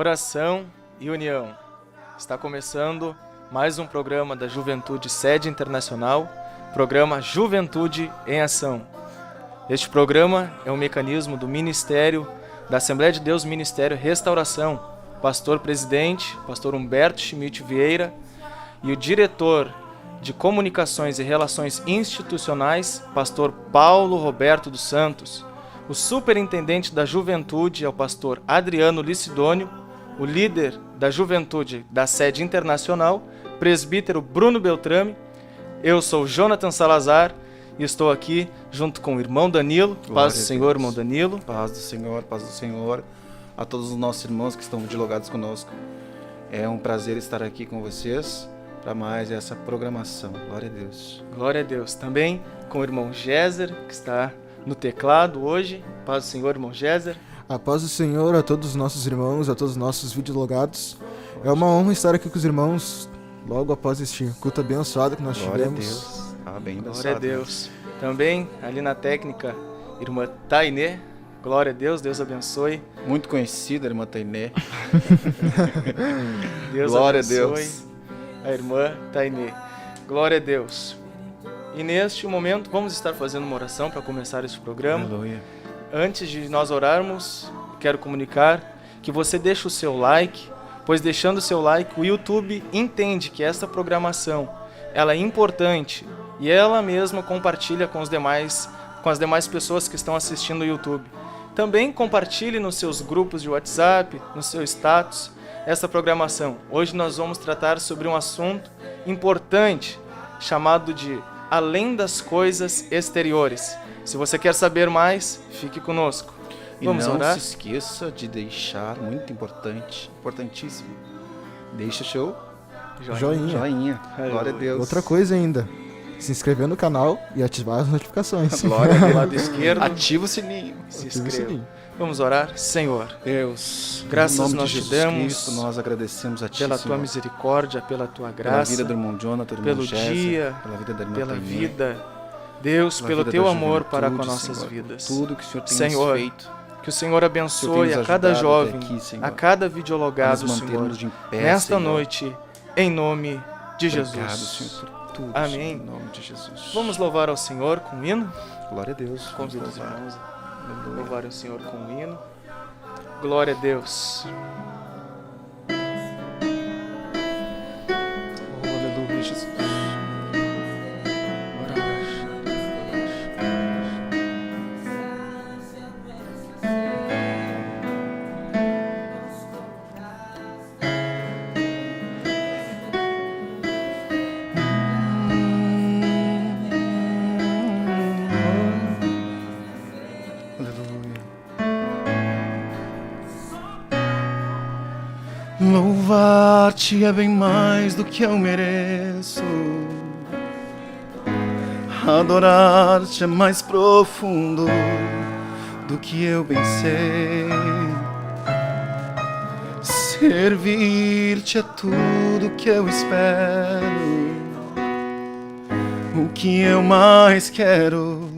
Oração e união. Está começando mais um programa da Juventude Sede Internacional, programa Juventude em Ação. Este programa é um mecanismo do Ministério da Assembleia de Deus Ministério Restauração, pastor-presidente, pastor Humberto Schmidt Vieira, e o diretor de Comunicações e Relações Institucionais, pastor Paulo Roberto dos Santos. O superintendente da Juventude é o pastor Adriano Licidônio, o líder da Juventude da Sede Internacional, presbítero Bruno Beltrame. Eu sou Jonathan Salazar e estou aqui junto com o irmão Danilo. Paz do Senhor, irmão Danilo. Paz do Senhor a todos os nossos irmãos que estão dialogados conosco. É um prazer estar aqui com vocês para mais essa programação. Glória a Deus. Glória a Deus. Também com o irmão Géser, que está no teclado hoje. Paz do Senhor, irmão Géser. A paz do Senhor a todos os nossos irmãos, a todos os nossos videologados. É uma honra estar aqui com os irmãos logo após este culto abençoado que nós Glória tivemos. A Deus. Bem Glória a Deus. Também ali na técnica, irmã Tainê, Glória a Deus, Deus abençoe. Muito conhecida, a irmã Tainê. Deus Glória a abençoe Deus. a irmã Tainê. Glória a Deus. E neste momento vamos estar fazendo uma oração para começar este programa. Aleluia. Antes de nós orarmos, quero comunicar que você deixe o seu like, pois deixando o seu like, o YouTube entende que esta programação ela é importante e ela mesma compartilha com as demais pessoas que estão assistindo o YouTube. Também compartilhe nos seus grupos de WhatsApp, no seu status, essa programação. Hoje nós vamos tratar sobre um assunto importante chamado de Além das Coisas Exteriores. Se você quer saber mais, fique conosco. E Vamos não orar? se esqueça de deixar, muito importante, importantíssimo, deixa o seu Joinha. joinha. Glória a Deus. Outra coisa ainda, se inscrever no canal e ativar as notificações. Glória a Do Deus. lado esquerdo, Ativa o sininho. se Ativa o inscreva. sininho. Vamos orar. Senhor, Deus, Graças em nome nós de te Jesus damos Cristo, nós agradecemos a Ti, pela Senhor, tua misericórdia, pela tua pela graça, vida do irmão Jonathan, do irmão pelo Jéssica, dia, pela vida da irmã pela Tainê, vida, Deus, pela pelo vida teu da amor para com juventude, nossas Senhor, vidas. tudo que o Senhor tem Senhor, nos feito, que o Senhor abençoe nos a cada ajudado jovem, até aqui, Senhor, a cada a videologado, nos Senhor, mantermos de pé, nesta Senhor. noite, em nome de Obrigado, Jesus. Senhor, por tudo, Amém. Senhor, em nome de Jesus. Vamos louvar ao Senhor com o hino? Glória a Deus. Convido Vamos os louvar. irmãos a louvarem o Senhor com o hino. Glória a Deus. Oh, aleluia, Jesus. Aleluia. Louvar-te é bem mais do que eu mereço. Adorar-te é mais profundo do que eu bem sei. Servir-te é tudo que eu espero. O que eu mais quero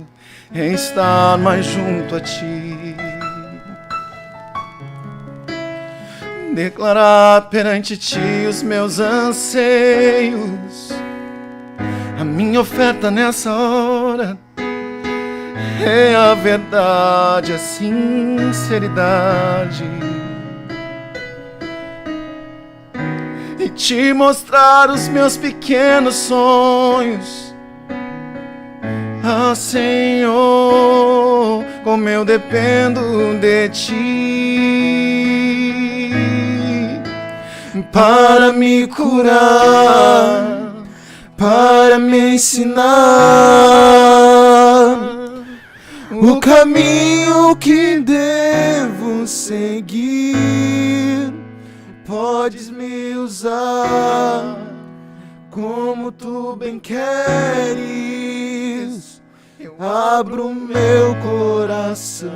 é estar mais junto a ti. Declarar perante ti os meus anseios. A minha oferta nessa hora é a verdade, a sinceridade. E te mostrar os meus pequenos sonhos. Ah, Senhor, como eu dependo de ti para me curar, para me ensinar o caminho que devo seguir. Podes me usar como tu bem queres. Eu abro meu coração.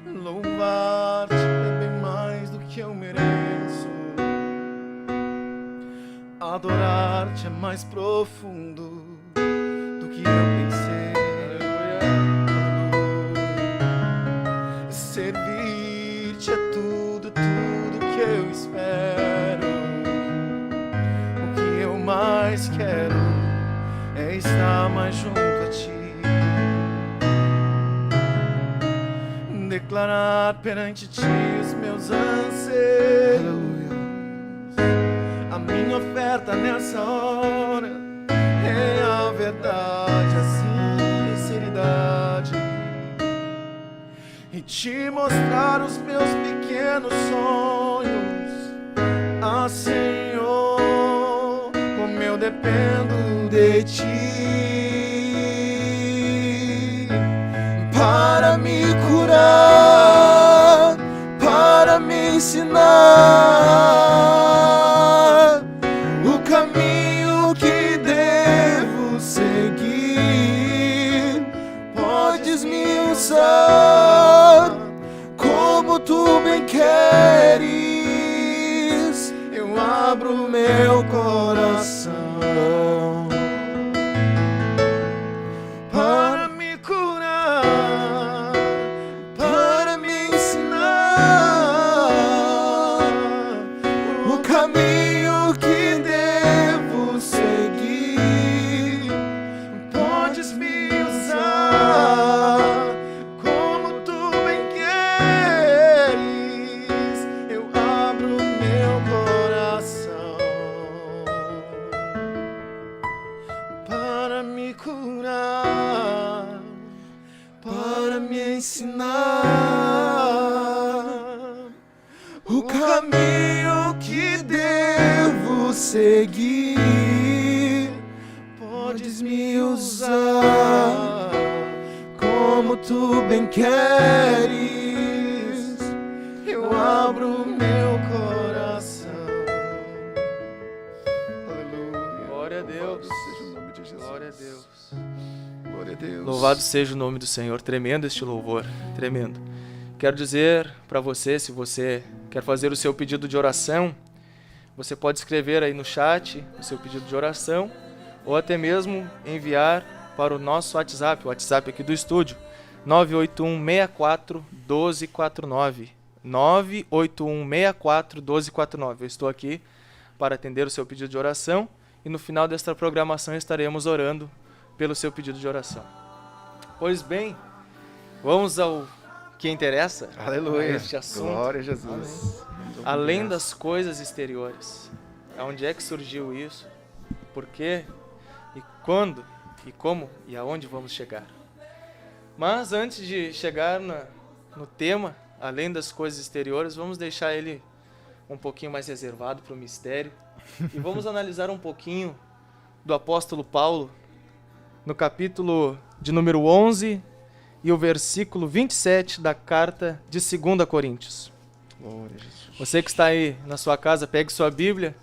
Louvar-te é bem mais do que eu mereço. Adorar-te é mais profundo do que eu pensei. Servir-te é tudo, tudo que eu espero. O que eu mais quero é estar mais junto a ti. Declarar perante ti os meus anseios. A minha oferta nessa hora é a verdade, a sinceridade. E te mostrar os meus pequenos sonhos. Ah, Senhor, como eu dependo de ti para me curar, para me ensinar o caminho que devo seguir. Podes me usar como tu bem queres. Eu abro meu coração para para me ensinar o caminho que devo seguir. Podes me usar como tu bem queres. Eu abro meu coração. Aleluia. Glória a Deus. Seja o nome de Jesus. Glória a Deus. Glória a Deus. Louvado seja o nome do Senhor. Tremendo este louvor. Tremendo. Quero dizer para você, se você quer fazer o seu pedido de oração, você pode escrever aí no chat o seu pedido de oração ou até mesmo enviar para o nosso WhatsApp, o WhatsApp aqui do estúdio, 981641249. 981641249. Eu estou aqui para atender o seu pedido de oração e no final desta programação estaremos orando pelo seu pedido de oração. Pois bem, vamos ao que interessa. Aleluia. A este assunto. Glória a Jesus. Além das coisas exteriores. Aonde é que surgiu isso? Por quê? E quando? E como? E aonde vamos chegar? Mas antes de chegar no tema, além das coisas exteriores, vamos deixar ele um pouquinho mais reservado para o mistério. E vamos analisar um pouquinho do apóstolo Paulo, no capítulo de número 11 e o versículo 27 da carta de 2 Coríntios. Glória a Jesus. Você que está aí na sua casa, pegue sua Bíblia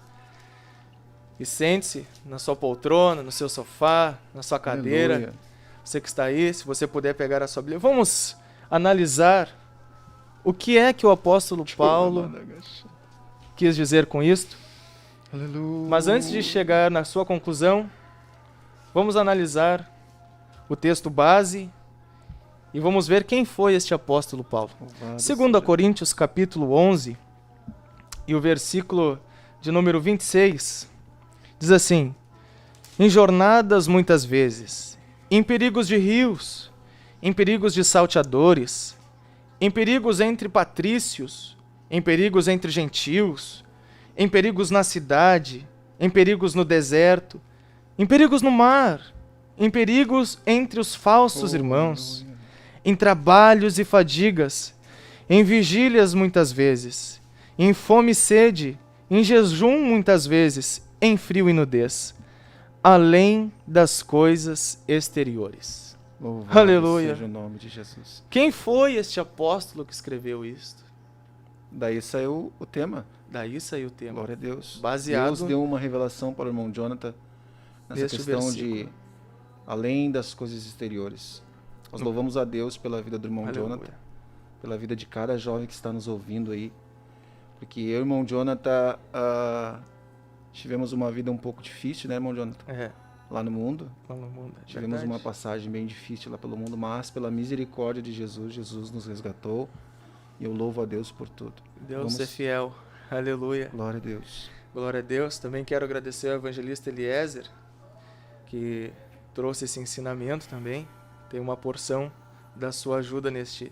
e sente-se na sua poltrona, no seu sofá, na sua cadeira. Aleluia. Você que está aí, se você puder pegar a sua Bíblia. Vamos analisar o que é que o apóstolo Paulo quis dizer com isto. Aleluia. Mas antes de chegar na sua conclusão, vamos analisar o texto base e vamos ver quem foi este apóstolo Paulo. 2 Coríntios capítulo 11 e o versículo de número 26 diz assim: em jornadas muitas vezes, em perigos de rios, em perigos de salteadores, em perigos entre patrícios, em perigos entre gentios, em perigos na cidade, em perigos no deserto, em perigos no mar, em perigos entre os falsos irmãos, em trabalhos e fadigas, em vigílias muitas vezes, em fome e sede, em jejum muitas vezes, em frio e nudez, além das coisas exteriores. Louvado Aleluia. seja o nome de Jesus. Quem foi este apóstolo que escreveu isto? Daí saiu o tema. Daí saiu o tema. Glória a Deus. Baseado Deus deu uma revelação para o irmão Jonathan nessa neste questão versículo. de além das coisas exteriores. Nós louvamos a Deus pela vida do irmão Aleluia. Jonathan, pela vida de cada jovem que está nos ouvindo aí. Porque eu e o irmão Jonathan tivemos uma vida um pouco difícil, né, irmão Jonathan? É, Lá no mundo. lá no mundo. É Tivemos verdade. uma passagem bem difícil lá pelo mundo, mas pela misericórdia de Jesus, Jesus nos resgatou. E eu louvo a Deus por tudo. Deus Vamos- é fiel. Aleluia. Glória a Deus. Glória a Deus. Também quero agradecer ao evangelista Eliezer, que trouxe esse ensinamento também. Tem uma porção da sua ajuda neste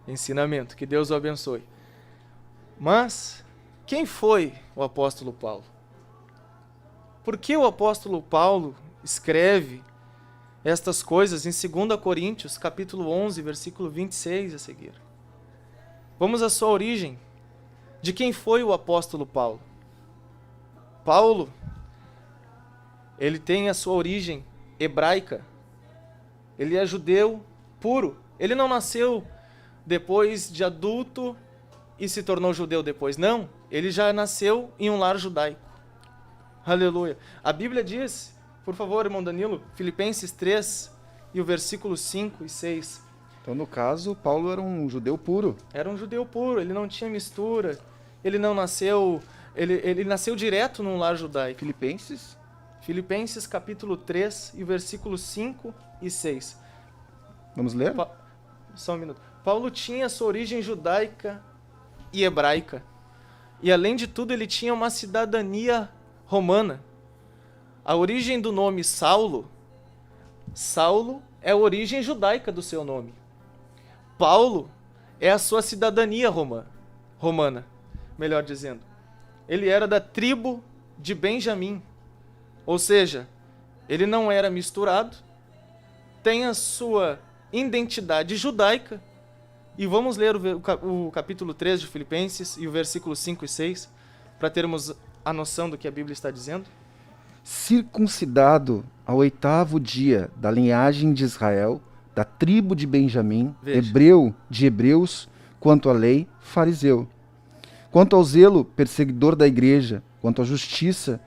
ensinamento. Que Deus o abençoe. Mas, quem foi o apóstolo Paulo? Por que o apóstolo Paulo escreve estas coisas em 2 Coríntios, capítulo 11, versículo 26 a seguir? Vamos à sua origem. De quem foi o apóstolo Paulo? Paulo, ele tem a sua origem hebraica. Ele é judeu puro. Ele não nasceu depois de adulto e se tornou judeu depois. Não, ele já nasceu em um lar judaico. Aleluia. A Bíblia diz, por favor, irmão Danilo, Filipenses 3 e o versículo 5 e 6. Então, no caso, Paulo era um judeu puro. Era um judeu puro, ele não tinha mistura. Ele não nasceu, ele nasceu direto num lar judaico. Filipenses. Filipenses capítulo 3 e versículos 5 e 6. Vamos ler? Só um minuto. Paulo tinha sua origem judaica e hebraica. E além de tudo, ele tinha uma cidadania romana. A origem do nome Saulo é a origem judaica do seu nome. Paulo é a sua cidadania romana, melhor dizendo. Ele era da tribo de Benjamim. Ou seja, ele não era misturado, tem a sua identidade judaica. E vamos ler o capítulo 3 de Filipenses e o versículo 5 e 6, para termos a noção do que a Bíblia está dizendo. Circuncidado ao 8º dia da linhagem de Israel, da tribo de Benjamim, Veja. hebreu de hebreus, quanto à lei, fariseu. Quanto ao zelo, perseguidor da igreja, quanto à justiça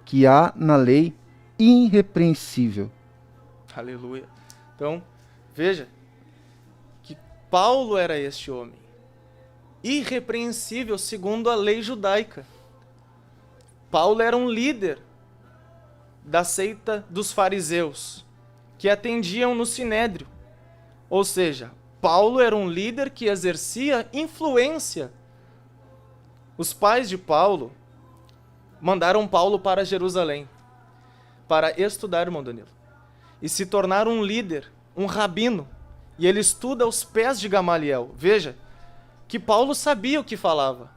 que há na lei, irrepreensível. Aleluia. Então, veja que Paulo era este homem, irrepreensível segundo a lei judaica. Paulo era um líder da seita dos fariseus, que atendiam no sinédrio. Ou seja, Paulo era um líder que exercia influência. Os pais de Paulo mandaram Paulo para Jerusalém para estudar, irmão Danilo, e se tornar um líder, um rabino. E ele estuda aos pés de Gamaliel. Veja que Paulo sabia o que falava.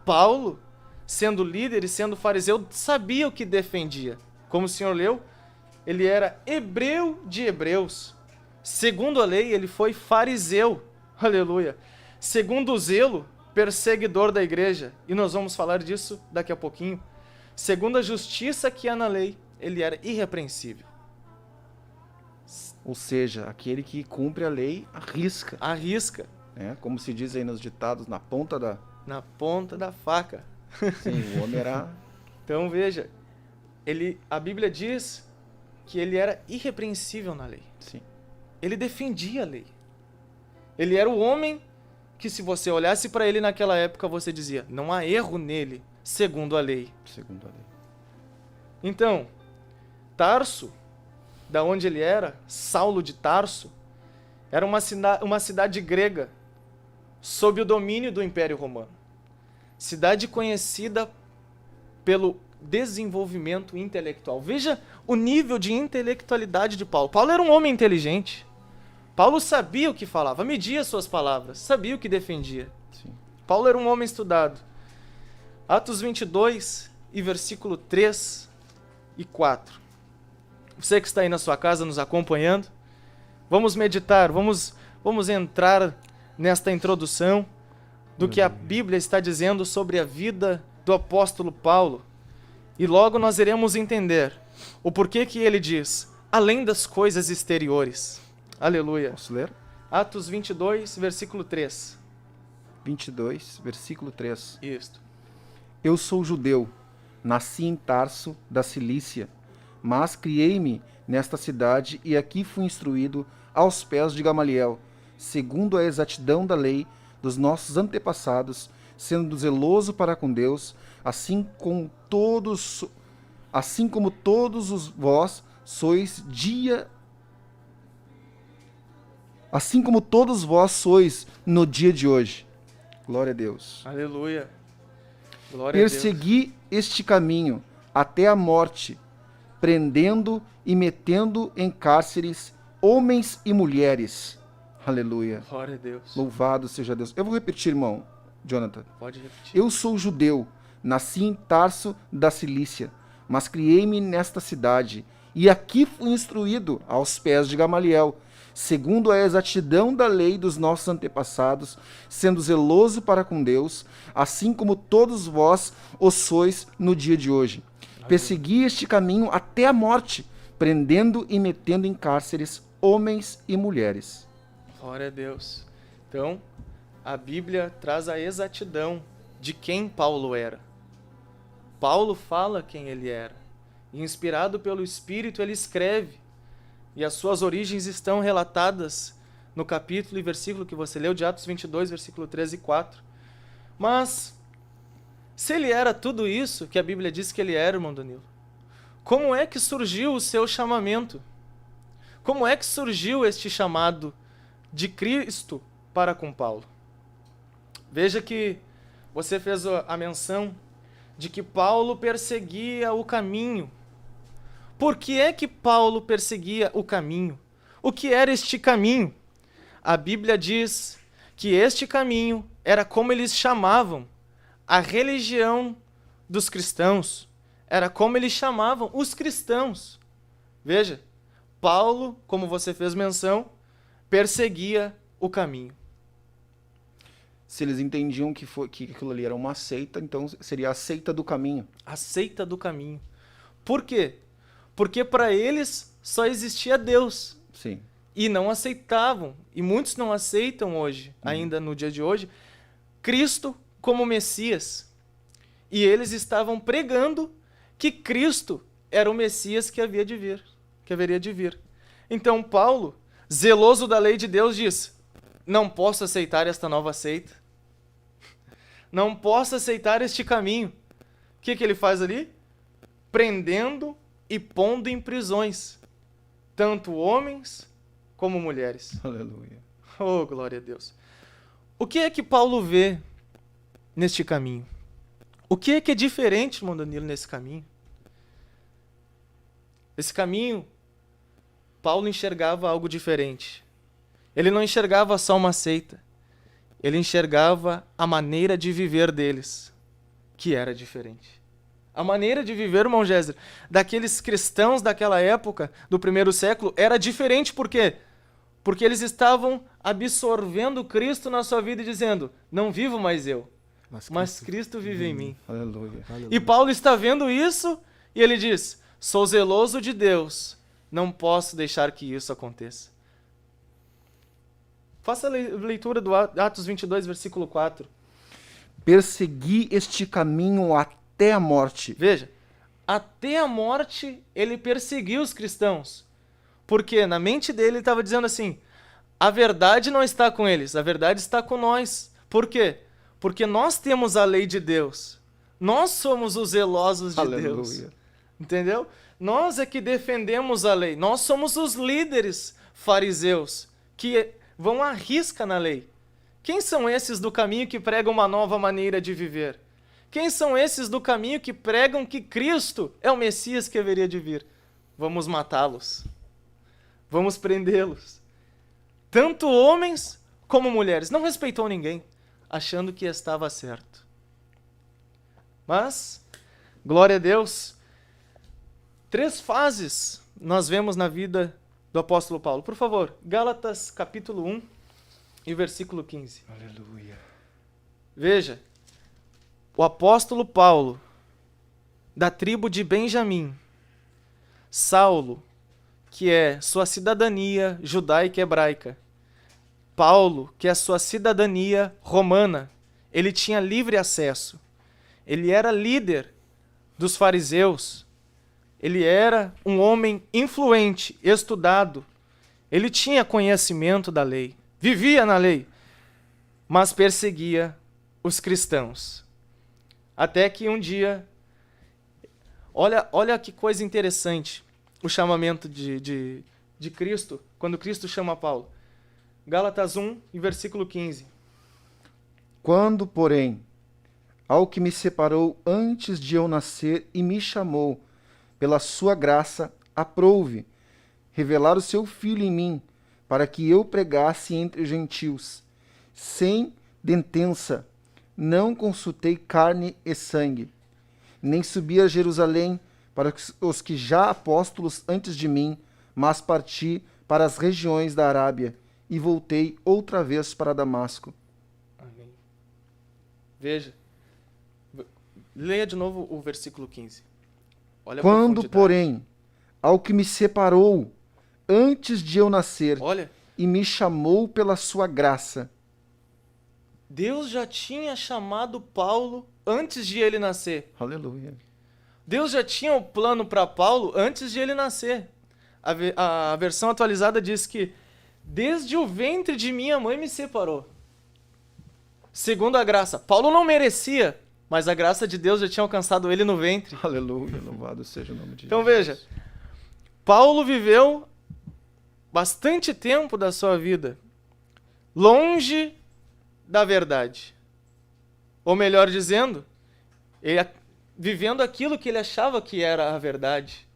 Paulo, sendo líder e sendo fariseu, sabia o que defendia. Como o senhor leu, ele era hebreu de hebreus. Segundo a lei, ele foi fariseu. Aleluia. Segundo o zelo, perseguidor da igreja. E nós vamos falar disso daqui a pouquinho. Segundo a justiça que há na lei, ele era irrepreensível. Ou seja, aquele que cumpre a lei arrisca. Arrisca. Né? Como se diz aí nos ditados, na ponta da faca. Sim, o homem era... Então veja, a Bíblia diz que ele era irrepreensível na lei. Sim. Ele defendia a lei. Ele era o homem que, se você olhasse para ele naquela época, você dizia, não há erro nele, segundo a lei. Segundo a lei. Então, Tarso, da onde ele era, Saulo de Tarso, era uma cidade grega, sob o domínio do Império Romano. Cidade conhecida pelo desenvolvimento intelectual. Veja o nível de intelectualidade de Paulo. Paulo era um homem inteligente. Paulo sabia o que falava, media suas palavras, sabia o que defendia. Sim. Paulo era um homem estudado. Atos 22 e versículo 3 e 4. Você que está aí na sua casa nos acompanhando, vamos meditar, vamos entrar nesta introdução do que a Bíblia está dizendo sobre a vida do apóstolo Paulo. E logo nós iremos entender o porquê que ele diz, além das coisas exteriores. Aleluia. Posso ler? Atos 22, versículo 3. 22, versículo 3. Isto. Eu sou judeu, nasci em Tarso, da Cilícia, mas criei-me nesta cidade e aqui fui instruído aos pés de Gamaliel, segundo a exatidão da lei dos nossos antepassados, sendo zeloso para com Deus, assim como todos vós sois no dia de hoje. Glória a Deus. Aleluia. Glória a Deus. Persegui este caminho até a morte, prendendo e metendo em cárceres homens e mulheres. Aleluia. Glória a Deus. Louvado seja Deus. Eu vou repetir, irmão Jonathan. Pode repetir. Eu sou judeu, nasci em Tarso da Cilícia, mas criei-me nesta cidade, e aqui fui instruído aos pés de Gamaliel, segundo a exatidão da lei dos nossos antepassados, sendo zeloso para com Deus, assim como todos vós o sois no dia de hoje. Persegui este caminho até a morte, prendendo e metendo em cárceres homens e mulheres. Glória a Deus. Então, a Bíblia traz a exatidão de quem Paulo era. Paulo fala quem ele era. E, inspirado pelo Espírito, ele escreve. E as suas origens estão relatadas no capítulo e versículo que você leu de Atos 22, versículo 13 e 4. Mas, se ele era tudo isso que a Bíblia diz que ele era, irmão Danilo, como é que surgiu o seu chamamento? Como é que surgiu este chamado de Cristo para com Paulo? Veja que você fez a menção de que Paulo perseguia o caminho. Por que é que Paulo perseguia o caminho? O que era este caminho? A Bíblia diz que este caminho era como eles chamavam a religião dos cristãos. Era como eles chamavam os cristãos. Veja, Paulo, como você fez menção, perseguia o caminho. Se eles entendiam que aquilo ali era uma seita, então seria a seita do caminho. A seita do caminho. Por quê? Porque para eles só existia Deus. Sim. E não aceitavam, e muitos não aceitam hoje, ainda no dia de hoje, Cristo como Messias. E eles estavam pregando que Cristo era o Messias que haveria de vir. Então Paulo, zeloso da lei de Deus, diz: não posso aceitar esta nova seita. Não posso aceitar este caminho. O que ele faz ali? Prendendo e pondo em prisões, tanto homens como mulheres. Aleluia. Oh, glória a Deus. O que é que Paulo vê neste caminho? O que é diferente, irmão Danilo, nesse caminho? Esse caminho, Paulo enxergava algo diferente. Ele não enxergava só uma seita. Ele enxergava a maneira de viver deles, que era diferente. A maneira de viver, irmão Géser, daqueles cristãos daquela época, do primeiro século, era diferente. Por quê? Porque eles estavam absorvendo Cristo na sua vida e dizendo: não vivo mais eu, mas Cristo vive em mim. Aleluia. E Paulo está vendo isso e ele diz: sou zeloso de Deus, não posso deixar que isso aconteça. Faça a leitura do Atos 22, versículo 4. Persegui este caminho até a morte. Veja, até a morte ele perseguiu os cristãos. Porque na mente dele ele estava dizendo assim: a verdade não está com eles, a verdade está com nós. Por quê? Porque nós temos a lei de Deus. Nós somos os zelosos de Aleluia. Deus. Entendeu? Nós é que defendemos a lei. Nós somos os líderes fariseus que vão à risca na lei. Quem são esses do caminho que pregam uma nova maneira de viver? Quem são esses do caminho que pregam que Cristo é o Messias que haveria de vir? Vamos matá-los. Vamos prendê-los. Tanto homens como mulheres. Não respeitou ninguém, achando que estava certo. Mas, glória a Deus, 3 fases nós vemos na vida do apóstolo Paulo. Por favor, Gálatas capítulo 1 e versículo 15. Aleluia. Veja, o apóstolo Paulo, da tribo de Benjamim, Saulo, que é sua cidadania judaica e hebraica, Paulo, que é sua cidadania romana, ele tinha livre acesso. Ele era líder dos fariseus. Ele era um homem influente, estudado. Ele tinha conhecimento da lei, vivia na lei, mas perseguia os cristãos. Até que um dia, olha que coisa interessante, o chamamento de Cristo, quando Cristo chama Paulo. Gálatas 1, versículo 15. Quando, porém, ao que me separou antes de eu nascer e me chamou, pela sua graça, aprouve revelar o seu Filho em mim, para que eu pregasse entre os gentios, sem dentença, não consultei carne e sangue, nem subi a Jerusalém para os que já apóstolos antes de mim, mas parti para as regiões da Arábia e voltei outra vez para Damasco. Amém. Veja, leia de novo o versículo 15. Olha a Quando, profundidade. porém, ao que me separou antes de eu nascer Olha, e me chamou pela sua graça. Deus já tinha chamado Paulo antes de ele nascer. Aleluia. Deus já tinha o plano para Paulo antes de ele nascer. A versão atualizada diz que desde o ventre de minha mãe me separou. Segundo a graça. Paulo não merecia, mas a graça de Deus já tinha alcançado ele no ventre. Aleluia, louvado seja o nome de Então Jesus. veja, Paulo viveu bastante tempo da sua vida longe da verdade. Ou melhor dizendo, vivendo aquilo que ele achava que era a verdade.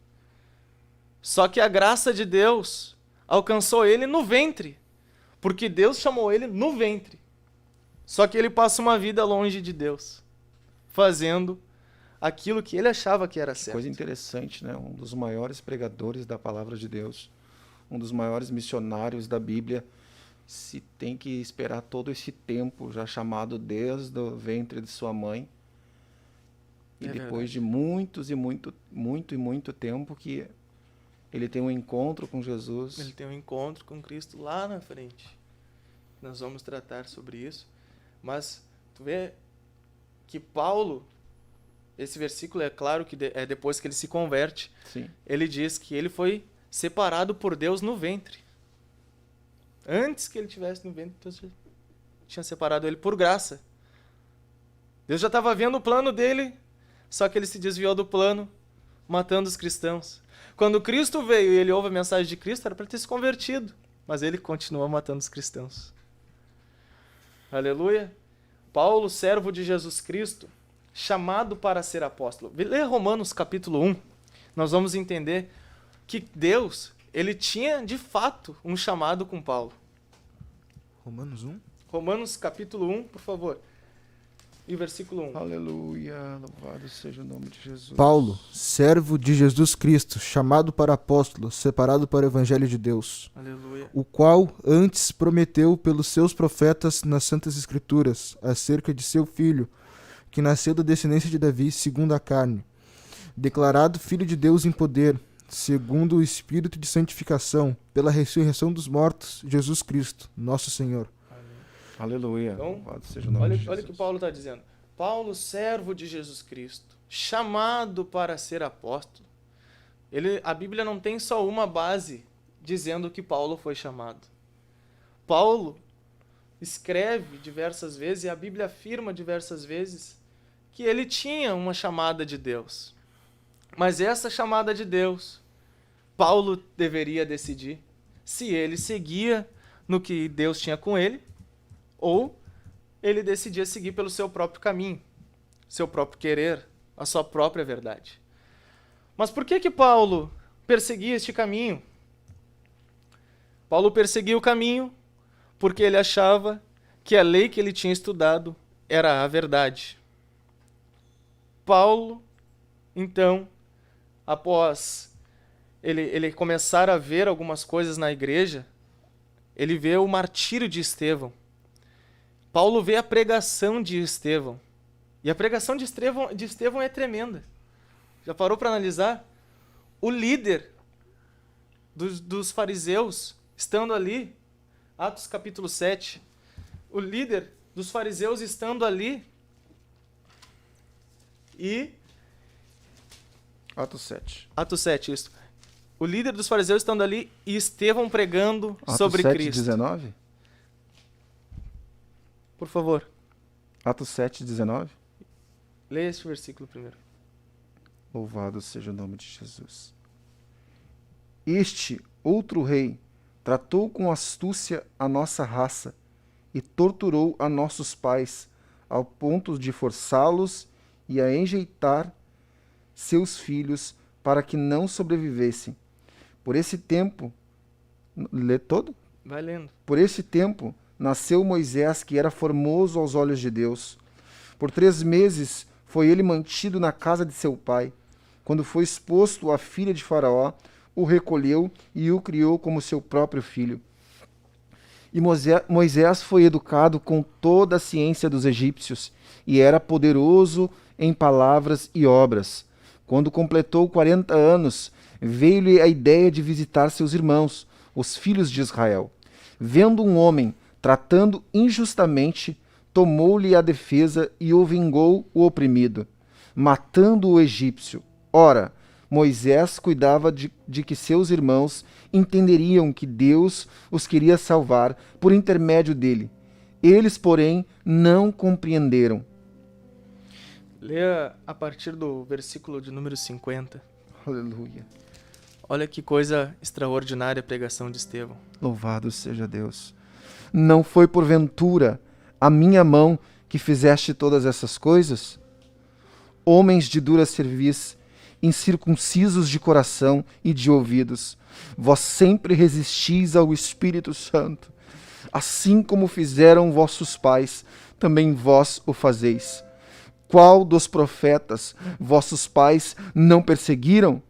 Só que a graça de Deus alcançou ele no ventre, porque Deus chamou ele no ventre. Só que ele passa uma vida longe de Deus, fazendo aquilo que ele achava que era certo. Coisa interessante, né? Um dos maiores pregadores da palavra de Deus, um dos maiores missionários da Bíblia, se tem que esperar todo esse tempo, já chamado desde o ventre de sua mãe, e depois de muito tempo que ele tem um encontro com Jesus. Ele tem um encontro com Cristo lá na frente. Nós vamos tratar sobre isso. Mas tu vê que Paulo, esse versículo é claro que é depois que ele se converte. Sim. Ele diz que ele foi separado por Deus no ventre. Antes que ele estivesse no ventre, Deus já tinha separado ele por graça. Deus já estava vendo o plano dele, só que ele se desviou do plano, matando os cristãos. Quando Cristo veio e ele ouve a mensagem de Cristo, era para ele ter se convertido, mas ele continuou matando os cristãos. Aleluia. Paulo, servo de Jesus Cristo, chamado para ser apóstolo. Lê Romanos capítulo 1, nós vamos entender que Deus, ele tinha de fato um chamado com Paulo. Romanos 1? Romanos capítulo 1, por favor. E versículo 1. Aleluia, louvado seja o nome de Jesus. Paulo, servo de Jesus Cristo, chamado para apóstolo, separado para o evangelho de Deus, Aleluia. o qual antes prometeu pelos seus profetas nas santas escrituras, acerca de seu filho, que nasceu da descendência de Davi, segundo a carne, declarado filho de Deus em poder, segundo o Espírito de santificação, pela ressurreição dos mortos, Jesus Cristo, nosso Senhor. Aleluia, Então, louvado seja o nome de Jesus. olha o que Paulo está dizendo. Paulo, servo de Jesus Cristo, chamado para ser apóstolo. A Bíblia não tem só uma base dizendo que Paulo foi chamado. Paulo escreve diversas vezes, e a Bíblia afirma diversas vezes, que ele tinha uma chamada de Deus. Mas essa chamada de Deus, Paulo deveria decidir se ele seguia no que Deus tinha com ele, ou ele decidia seguir pelo seu próprio caminho, seu próprio querer, a sua própria verdade. Mas por que Paulo perseguia este caminho? Paulo perseguia o caminho porque ele achava que a lei que ele tinha estudado era a verdade. Paulo, então, após ele começar a ver algumas coisas na igreja, ele vê o martírio de Estevão. Paulo vê a pregação de Estevão. E a pregação de Estevão é tremenda. Já parou para analisar? O líder dos fariseus, estando ali, Atos capítulo 7, o líder dos fariseus estando ali, e... Atos 7. Atos 7, isso. O líder dos fariseus estando ali e Estevão pregando Atos sobre 7, Cristo. 19? Por favor, Atos 7, 19? leia este versículo primeiro. Louvado seja o nome de Jesus. Este outro rei tratou com astúcia a nossa raça e torturou a nossos pais, ao ponto de forçá-los e a enjeitar seus filhos para que não sobrevivessem. Por esse tempo, lê todo? Vai lendo. Por esse tempo nasceu Moisés, que era formoso aos olhos de Deus. Por 3 meses foi ele mantido na casa de seu pai. Quando foi exposto à filha de Faraó, o recolheu e o criou como seu próprio filho. E Moisés foi educado com toda a ciência dos egípcios e era poderoso em palavras e obras. Quando completou 40 anos, veio-lhe a ideia de visitar seus irmãos, os filhos de Israel. Vendo um homem tratando injustamente, tomou-lhe a defesa e o vingou o oprimido, matando o egípcio. Ora, Moisés cuidava de que seus irmãos entenderiam que Deus os queria salvar por intermédio dele. Eles, porém, não compreenderam. Leia a partir do versículo de número 50. Aleluia. Olha que coisa extraordinária a pregação de Estevão. Louvado seja Deus. Não foi porventura a minha mão que fizeste todas essas coisas? Homens de dura cerviz, incircuncisos de coração e de ouvidos, vós sempre resistis ao Espírito Santo. Assim como fizeram vossos pais, também vós o fazeis. Qual dos profetas vossos pais não perseguiram?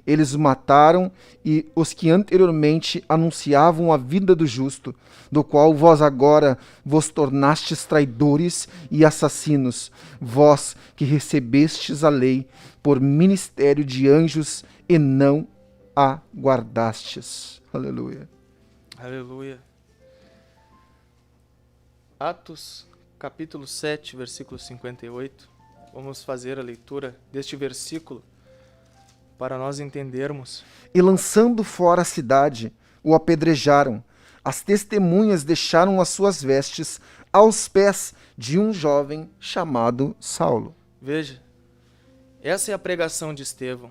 Eles o mataram, e os que anteriormente anunciavam a vida do justo, do qual vós agora vos tornastes traidores e assassinos, vós que recebestes a lei por ministério de anjos e não a guardastes. Aleluia. Aleluia. Atos, capítulo 7, versículo 58. Vamos fazer a leitura deste versículo para nós entendermos. E lançando fora a cidade, o apedrejaram. As testemunhas deixaram as suas vestes aos pés de um jovem chamado Saulo. Veja, essa é a pregação de Estevão.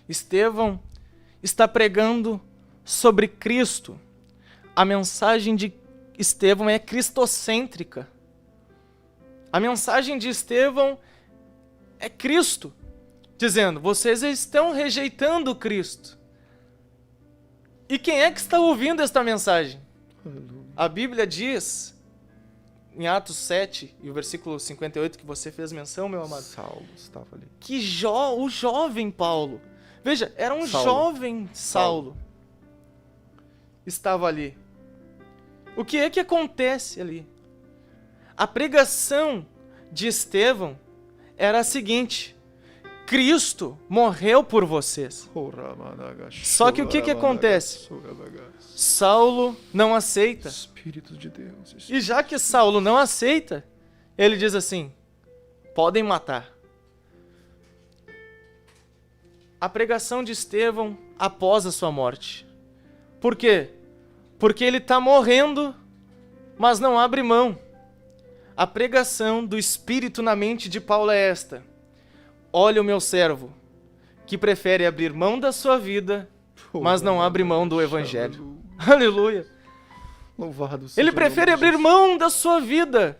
Estevão está pregando sobre Cristo. A mensagem de Estevão é cristocêntrica. A mensagem de Estevão é Cristo, dizendo: vocês estão rejeitando Cristo. E quem é que está ouvindo esta mensagem? A Bíblia diz, em Atos 7, e o versículo 58 que você fez menção, meu amado, Saulo estava ali. que o jovem Paulo, veja, era um jovem Saulo, estava ali. O que é que acontece ali? A pregação de Estevão era a seguinte: Cristo morreu por vocês. Só que o que acontece? Saulo não aceita. Espírito de Deus. E já que Saulo não aceita, ele diz assim: podem matar. A pregação de Estevão após a sua morte. Por quê? Porque ele está morrendo, mas não abre mão. A pregação do Espírito na mente de Paulo é esta: olha o meu servo, que prefere abrir mão da sua vida, mas não abre mão do Evangelho. Aleluia. Louvado seja Ele prefere abrir mão da sua vida.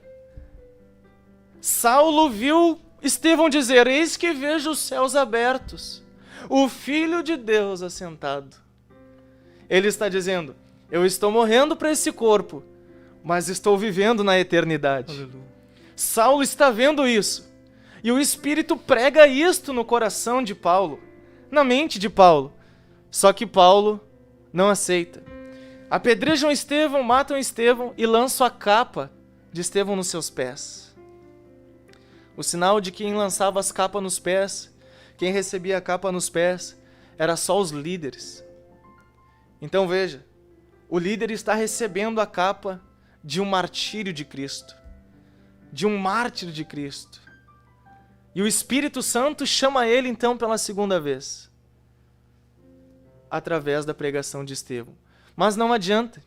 Saulo viu Estevão dizer: eis que vejo os céus abertos, o Filho de Deus assentado. Ele está dizendo: eu estou morrendo para esse corpo, mas estou vivendo na eternidade. Aleluia. Saulo está vendo isso. E o Espírito prega isto no coração de Paulo, na mente de Paulo. Só que Paulo não aceita. Apedrejam Estevão, matam Estevão e lançam a capa de Estevão nos seus pés. O sinal de quem lançava as capas nos pés, quem recebia a capa nos pés, era só os líderes. Então veja, o líder está recebendo a capa de um martírio de Cristo, de um mártir de Cristo. E o Espírito Santo chama ele então pela segunda vez, através da pregação de Estevão. Mas não adianta.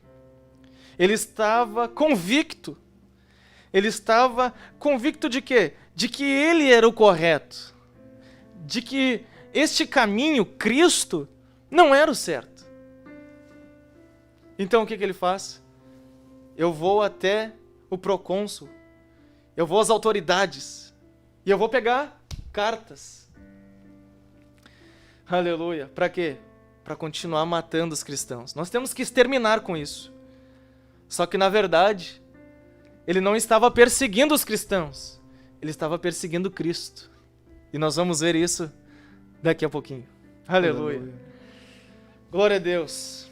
Ele estava convicto. Ele estava convicto de quê? De que ele era o correto. De que este caminho, Cristo, não era o certo. Então o que ele faz? Eu vou até o procônsul. Eu vou às autoridades. E eu vou pegar cartas. Aleluia. Para quê? Para continuar matando os cristãos. Nós temos que exterminar com isso. Só que, na verdade, ele não estava perseguindo os cristãos. Ele estava perseguindo Cristo. E nós vamos ver isso daqui a pouquinho. Aleluia. Aleluia. Glória a Deus.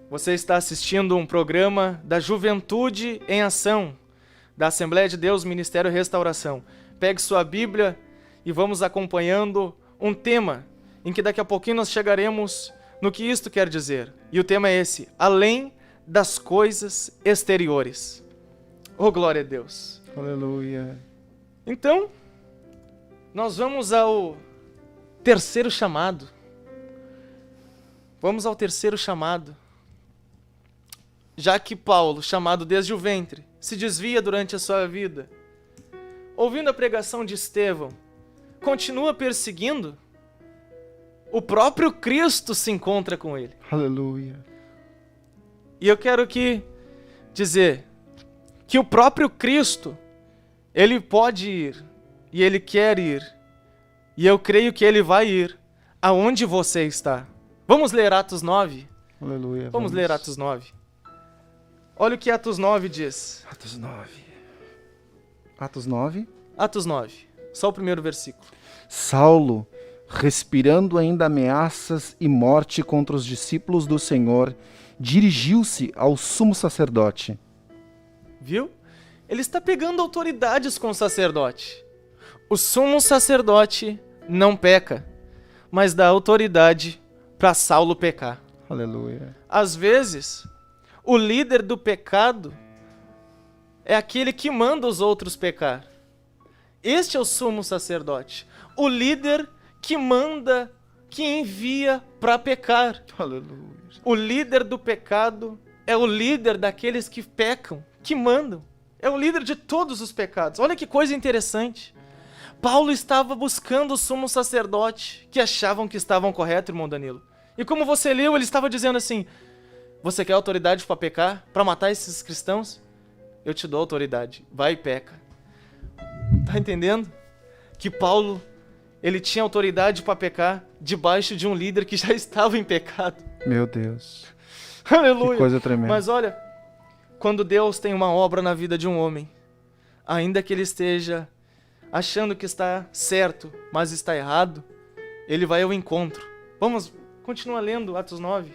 Você está assistindo um programa da Juventude em Ação, da Assembleia de Deus Ministério Restauração. Pegue sua Bíblia e vamos acompanhando um tema em que daqui a pouquinho nós chegaremos no que isto quer dizer. E o tema é esse: além das coisas exteriores. Oh, glória a Deus. Aleluia. Então, nós vamos ao terceiro chamado. Vamos ao terceiro chamado. Já que Paulo, chamado desde o ventre, se desvia durante a sua vida, ouvindo a pregação de Estevão, continua perseguindo, o próprio Cristo se encontra com ele. Aleluia. E eu quero dizer que o próprio Cristo, ele pode ir, e ele quer ir, e eu creio que ele vai ir aonde você está. Vamos ler Atos 9? Aleluia. Vamos ler Atos 9. Olha o que Atos 9 diz. Atos 9. Atos 9. Atos 9. Só o primeiro versículo. Saulo, respirando ainda ameaças e morte contra os discípulos do Senhor, dirigiu-se ao sumo sacerdote. Viu? Ele está pegando autoridades com o sacerdote. O sumo sacerdote não peca, mas dá autoridade para Saulo pecar. Aleluia. Às vezes, o líder do pecado é aquele que manda os outros pecar. Este é o sumo sacerdote. O líder que manda, que envia para pecar. Aleluia. O líder do pecado é o líder daqueles que pecam, que mandam. É o líder de todos os pecados. Olha que coisa interessante. Paulo estava buscando o sumo sacerdote, que achavam que estavam corretos, irmão Danilo. E como você leu, ele estava dizendo assim: você quer autoridade para pecar? Para matar esses cristãos? Eu te dou autoridade. Vai e peca. Tá entendendo? Que Paulo, ele tinha autoridade para pecar debaixo de um líder que já estava em pecado. Meu Deus. Aleluia. Que coisa tremenda. Mas olha, quando Deus tem uma obra na vida de um homem, ainda que ele esteja achando que está certo, mas está errado, ele vai ao encontro. Vamos, continua lendo Atos 9.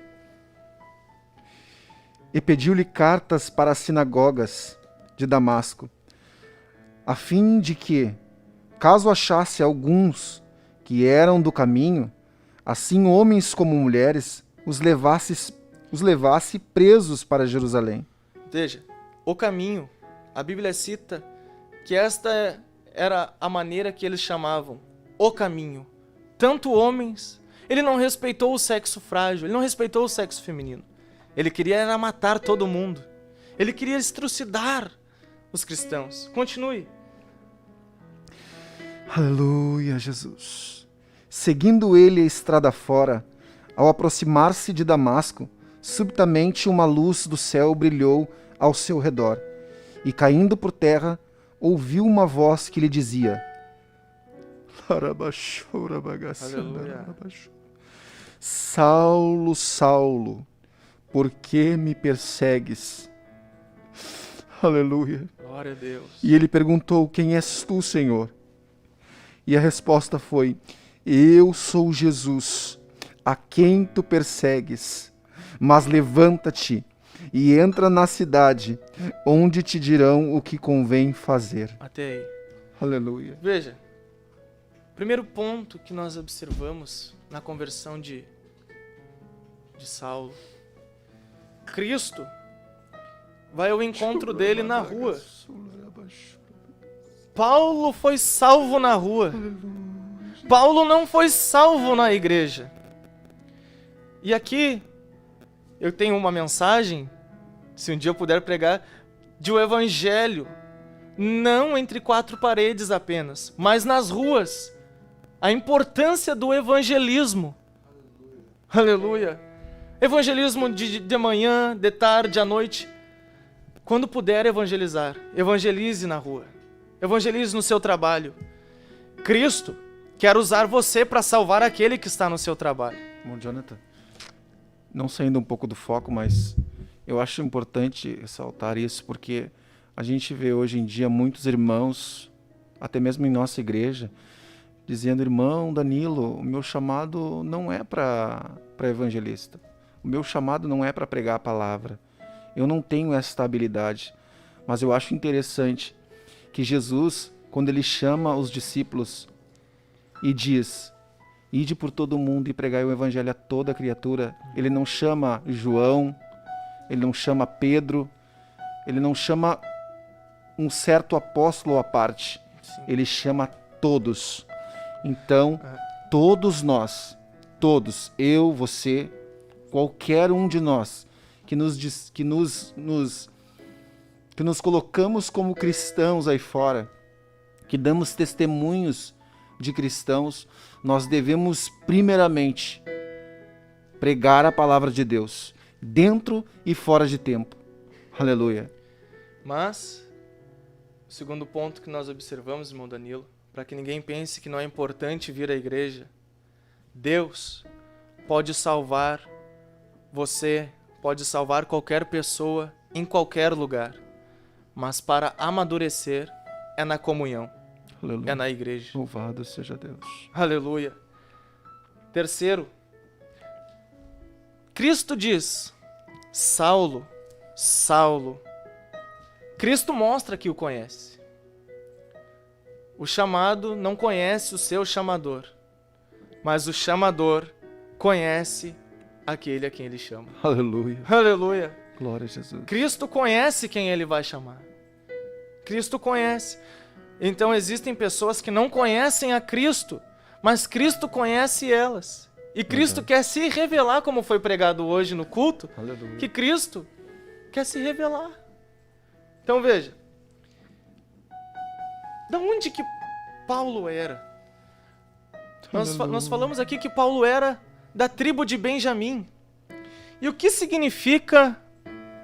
E pediu-lhe cartas para as sinagogas de Damasco, a fim de que, caso achasse alguns que eram do caminho, assim homens como mulheres, os levasse presos para Jerusalém. Veja, o caminho, a Bíblia cita que esta era a maneira que eles chamavam, o caminho. Tanto homens, ele não respeitou o sexo frágil, ele não respeitou o sexo feminino. Ele queria era matar todo mundo. Ele queria estrucidar os cristãos. Continue. Aleluia, Jesus. Seguindo ele a estrada fora, ao aproximar-se de Damasco, subitamente uma luz do céu brilhou ao seu redor, e caindo por terra, ouviu uma voz que lhe dizia: Aleluia. Saulo, Saulo, por que me persegues? Aleluia. Glória a Deus. E ele perguntou: quem és tu, Senhor? E a resposta foi: eu sou Jesus, a quem tu persegues. Mas levanta-te e entra na cidade, onde te dirão o que convém fazer. Até aí. Aleluia. Veja, primeiro ponto que nós observamos na conversão de Saulo. Cristo vai ao encontro dele na rua. Paulo foi salvo na rua. Paulo não foi salvo na igreja. E aqui eu tenho uma mensagem, se um dia eu puder pregar, de o evangelho, não entre quatro paredes apenas, mas nas ruas. A importância do evangelismo. Aleluia. Evangelismo de manhã, de tarde, à noite. Quando puder evangelizar, evangelize na rua. Evangelize no seu trabalho. Cristo quer usar você para salvar aquele que está no seu trabalho. Bom, Jonathan, não saindo um pouco do foco, mas eu acho importante ressaltar isso, porque a gente vê hoje em dia muitos irmãos, até mesmo em nossa igreja, dizendo: irmão Danilo, o meu chamado não é para evangelista. O meu chamado não é para pregar a palavra. Eu não tenho essa habilidade. Mas eu acho interessante que Jesus, quando ele chama os discípulos e diz: ide por todo mundo e pregai o evangelho a toda criatura, ele não chama João, ele não chama Pedro, ele não chama um certo apóstolo à parte. Sim. Ele chama todos. Então, todos nós, todos, eu, você, qualquer um de nós, que nos colocamos como cristãos aí fora, que damos testemunhos de cristãos, nós devemos primeiramente pregar a palavra de Deus, dentro e fora de tempo. Aleluia. Mas, o segundo ponto que nós observamos, irmão Danilo, para que ninguém pense que não é importante vir à igreja, Deus pode salvar você, pode salvar qualquer pessoa em qualquer lugar, mas para amadurecer é na comunhão, Aleluia. é na igreja. Louvado seja Deus. Aleluia. Terceiro, Cristo diz: Saulo, Saulo. Cristo mostra que o conhece. O chamado não conhece o seu chamador, mas o chamador conhece aquele a quem ele chama. Aleluia. Aleluia. Glória a Jesus. Cristo conhece quem ele vai chamar. Cristo conhece. Então existem pessoas que não conhecem a Cristo, mas Cristo conhece elas. E Cristo quer se revelar, como foi pregado hoje no culto, Aleluia. que Cristo quer se revelar. Então veja, da onde que Paulo era? Nós falamos aqui que Paulo era da tribo de Benjamim. E o que significa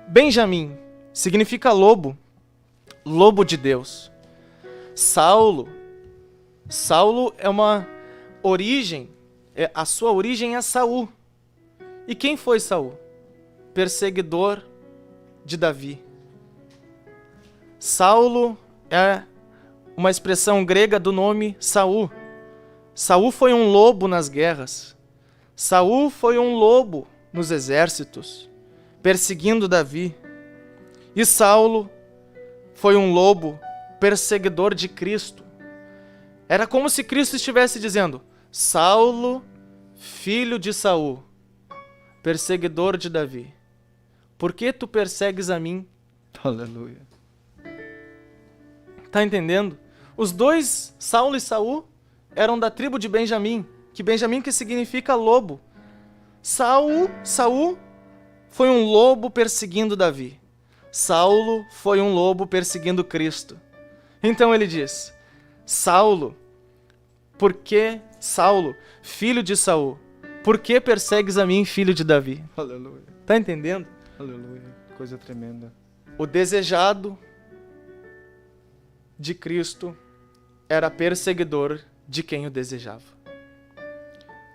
Benjamim? Significa lobo. Lobo de Deus. Saulo é uma origem, a sua origem é Saul. E quem foi Saul? Perseguidor de Davi. Saulo é uma expressão grega do nome Saul. Saul foi um lobo nas guerras. Saul foi um lobo nos exércitos, perseguindo Davi. E Saulo foi um lobo perseguidor de Cristo. Era como se Cristo estivesse dizendo: Saulo, filho de Saul, perseguidor de Davi, por que tu persegues a mim? Aleluia. Tá entendendo? Os dois, Saulo e Saul, eram da tribo de Benjamim, que significa lobo. Saul foi um lobo perseguindo Davi. Saulo foi um lobo perseguindo Cristo. Então ele diz: Saulo, filho de Saul, por que persegues a mim, filho de Davi? Aleluia. Tá entendendo? Aleluia. Coisa tremenda. O desejado de Cristo era perseguidor de quem o desejava.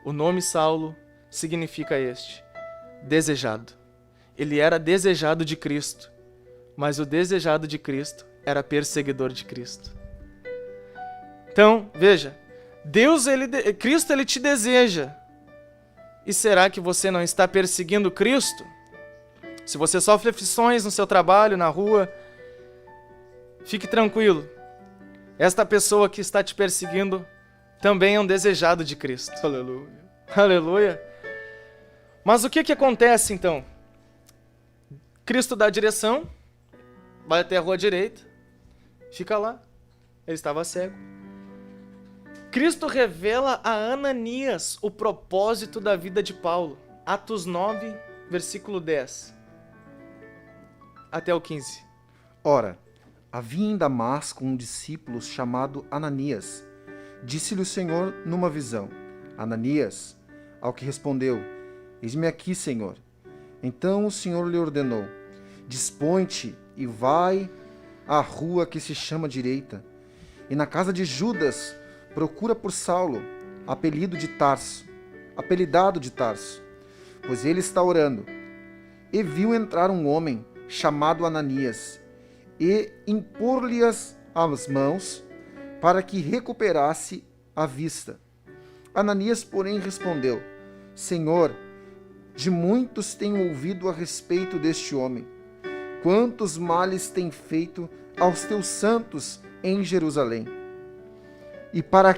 O nome Saulo significa desejado. Ele era desejado de Cristo, mas o desejado de Cristo era perseguidor de Cristo. Então, veja, Cristo ele te deseja. E será que você não está perseguindo Cristo? Se você sofre aflições no seu trabalho, na rua, fique tranquilo. Esta pessoa que está te perseguindo também é um desejado de Cristo. Aleluia. Aleluia. Mas o que acontece então? Cristo dá a direção, vai até a rua direita, fica lá. Ele estava cego. Cristo revela a Ananias o propósito da vida de Paulo. Atos 9, versículo 10. Até o 15. Ora, havia em Damasco um discípulo chamado Ananias. Disse-lhe o Senhor numa visão: Ananias. Ao que respondeu: Eis-me aqui, Senhor. Então o Senhor lhe ordenou: Dispõe-te e vai à rua que se chama Direita, e na casa de Judas procura por Saulo, apelidado de Tarso, pois ele está orando. E viu entrar um homem chamado Ananias, e impor-lhe as mãos para que recuperasse a vista. Ananias, porém, respondeu: Senhor, de muitos tenho ouvido a respeito deste homem, quantos males tem feito aos teus santos em Jerusalém. E para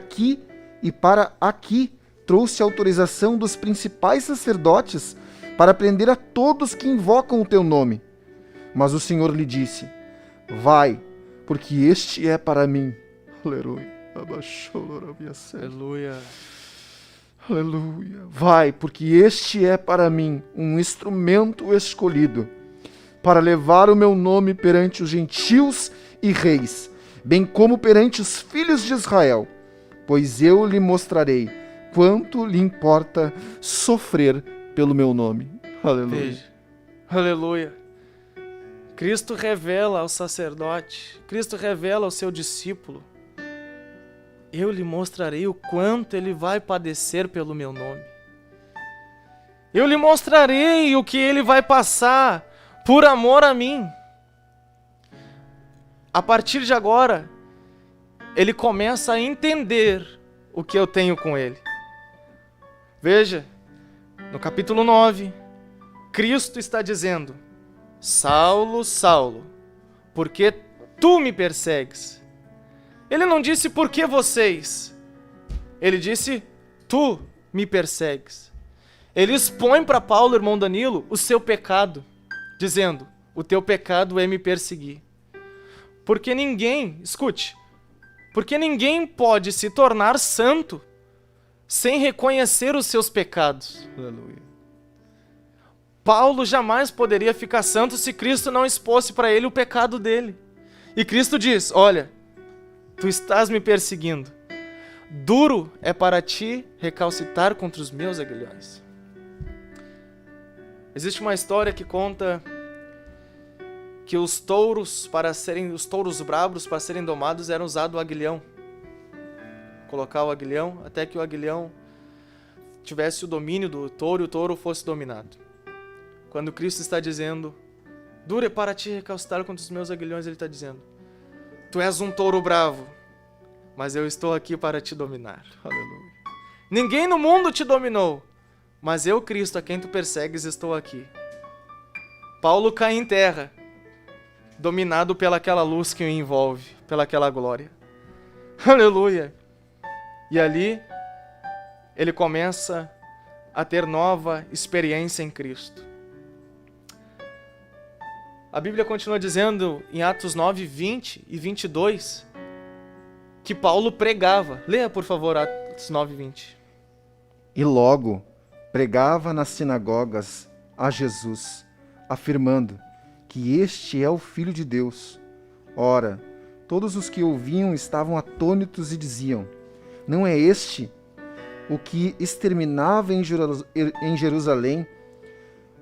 aqui trouxe autorização dos principais sacerdotes para prender a todos que invocam o teu nome. Mas o Senhor lhe disse: Vai, porque este é para mim. Aleluia. Aleluia. Aleluia. Vai, porque este é para mim um instrumento escolhido para levar o meu nome perante os gentios e reis, bem como perante os filhos de Israel, pois eu lhe mostrarei quanto lhe importa sofrer pelo meu nome. Aleluia. Veja. Aleluia. Cristo revela ao sacerdote, Cristo revela ao seu discípulo: eu lhe mostrarei o quanto ele vai padecer pelo meu nome. Eu lhe mostrarei o que ele vai passar por amor a mim. A partir de agora, ele começa a entender o que eu tenho com ele. Veja, no capítulo 9, Cristo está dizendo: Saulo, Saulo, por que tu me persegues? Ele não disse por que vocês. Ele disse: tu me persegues. Ele expõe para Paulo, irmão Danilo, o seu pecado, dizendo: o teu pecado é me perseguir. Porque ninguém, escute, porque ninguém pode se tornar santo sem reconhecer os seus pecados. Aleluia. Paulo jamais poderia ficar santo se Cristo não expôsse para ele o pecado dele. E Cristo diz: olha, tu estás me perseguindo. Duro é para ti recalcitar contra os meus aguilhões. Existe uma história que conta que os touros bravos, para serem domados, era usado o aguilhão. Colocar o aguilhão até que o aguilhão tivesse o domínio do touro e o touro fosse dominado. Quando Cristo está dizendo: duro é para ti recalcitar contra os meus aguilhões, ele está dizendo: tu és um touro bravo, mas eu estou aqui para te dominar. Aleluia. Ninguém no mundo te dominou, mas eu, Cristo, a quem tu persegues, estou aqui. Paulo cai em terra, dominado pelaquela luz que o envolve, pelaquela glória. Aleluia. E ali, ele começa a ter nova experiência em Cristo. A Bíblia continua dizendo em Atos 9, 20 e 22 que Paulo pregava. Leia, por favor, Atos 9, 20. E logo pregava nas sinagogas a Jesus, afirmando que este é o Filho de Deus. Ora, todos os que ouviam estavam atônitos e diziam: não é este o que exterminava em Jerusalém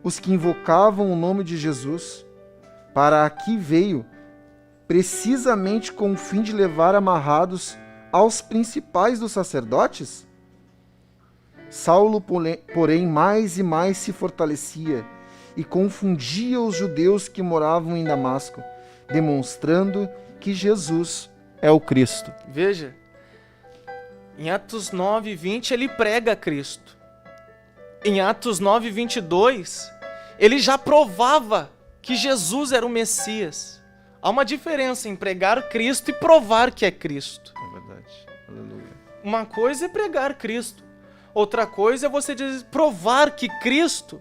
os que invocavam o nome de Jesus? Para aqui veio, precisamente com o fim de levar amarrados aos principais dos sacerdotes? Saulo, porém, mais e mais se fortalecia e confundia os judeus que moravam em Damasco, demonstrando que Jesus é o Cristo. Veja, em Atos 9, 20, ele prega a Cristo. Em Atos 9, 22, ele já provava que Jesus era o Messias. Há uma diferença em pregar Cristo e provar que é Cristo. É verdade. Aleluia. Uma coisa é pregar Cristo. Outra coisa é você provar que Cristo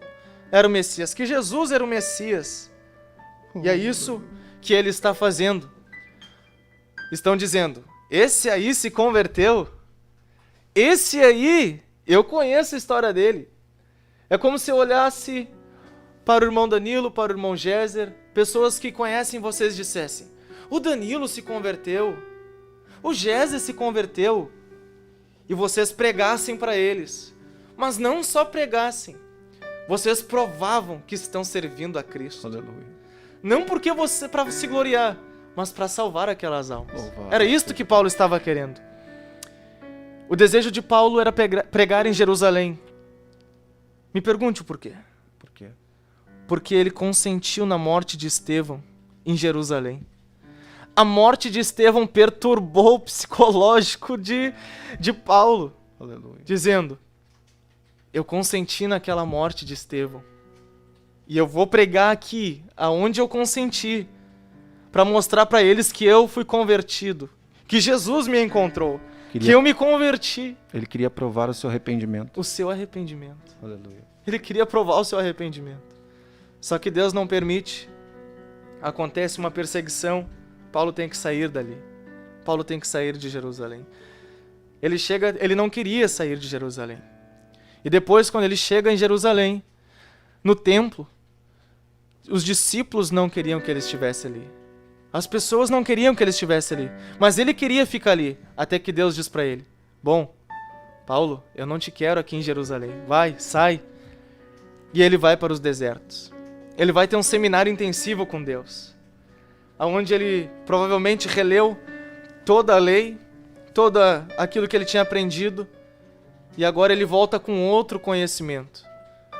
era o Messias, que Jesus era o Messias. E é isso que ele está fazendo. Estão dizendo: esse aí se converteu. Esse aí, eu conheço a história dele. É como se eu olhasse para o irmão Danilo, para o irmão Géser, pessoas que conhecem vocês dissessem: o Danilo se converteu, o Géser se converteu, e vocês pregassem para eles. Mas não só pregassem, vocês provavam que estão servindo a Cristo. Aleluia. Não porque você para se gloriar, mas para salvar aquelas almas. Louvado. Era isto que Paulo estava querendo. O desejo de Paulo era pregar em Jerusalém. Me pergunte o porquê. Por quê? Porque ele consentiu na morte de Estevão em Jerusalém. A morte de Estevão perturbou o psicológico de Paulo, Aleluia. dizendo: eu consenti naquela morte de Estevão. E eu vou pregar aqui, aonde eu consenti, para mostrar para eles que eu fui convertido, que Jesus me encontrou, que eu me converti. Ele queria provar o seu arrependimento. O seu arrependimento. Aleluia. Ele queria provar o seu arrependimento. Só que Deus não permite. Acontece uma perseguição, Paulo tem que sair dali. Paulo tem que sair de Jerusalém. Ele não queria sair de Jerusalém. E depois, quando ele chega em Jerusalém, no templo, os discípulos não queriam que ele estivesse ali. As pessoas não queriam que ele estivesse ali. Mas ele queria ficar ali, até que Deus diz para ele: bom, Paulo, eu não te quero aqui em Jerusalém. Vai, sai. E ele vai para os desertos. Ele vai ter um seminário intensivo com Deus, onde ele provavelmente releu toda a lei, todo aquilo que ele tinha aprendido, e agora ele volta com outro conhecimento.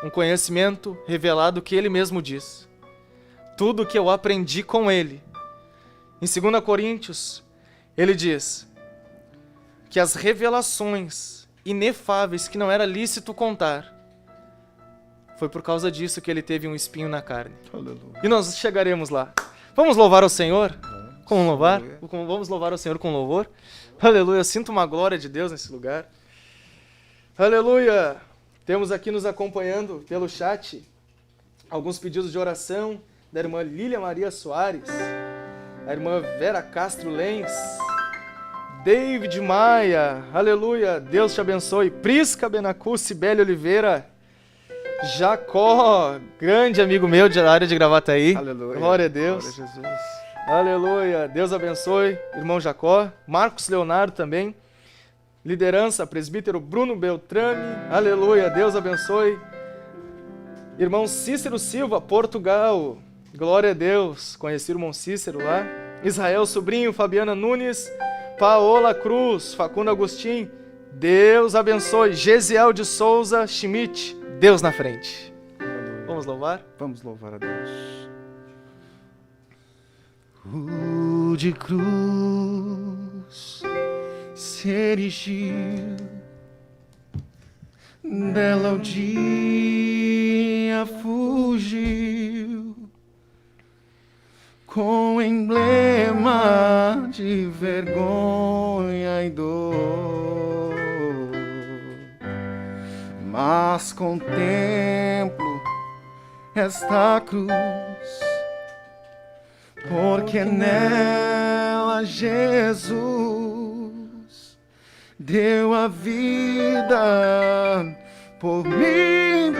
Um conhecimento revelado que ele mesmo diz. Tudo que eu aprendi com ele. Em 2 Coríntios, ele diz que as revelações inefáveis que não era lícito contar. Foi por causa disso que ele teve um espinho na carne. Aleluia. E nós chegaremos lá. Vamos louvar ao Senhor? Com louvar? Aleluia. Vamos louvar ao Senhor com louvor? Aleluia, eu sinto uma glória de Deus nesse lugar. Aleluia! Temos aqui nos acompanhando pelo chat alguns pedidos de oração da irmã Lília Maria Soares, a irmã Vera Castro Lenz, David Maia, aleluia, Deus te abençoe, Prisca Benacu, Cibele Oliveira, Jacó, grande amigo meu da área de Gravataí, Aleluia. glória a Deus, Glória a Jesus. aleluia, Deus abençoe, irmão Jacó, Marcos Leonardo também, liderança, presbítero Bruno Beltrame, aleluia, Deus abençoe, irmão Cícero Silva, Portugal, glória a Deus, conheci o irmão Cícero lá, Israel Sobrinho, Fabiana Nunes, Paola Cruz, Facundo Agostinho, Deus abençoe, Gesiel de Souza Schmidt, Deus na frente. Aleluia. Vamos louvar? Vamos louvar a Deus. O de cruz se erigiu, dela o dia fugiu, com emblema de vergonha e dor, mas contemplo esta cruz, porque nela Jesus deu a vida por mim,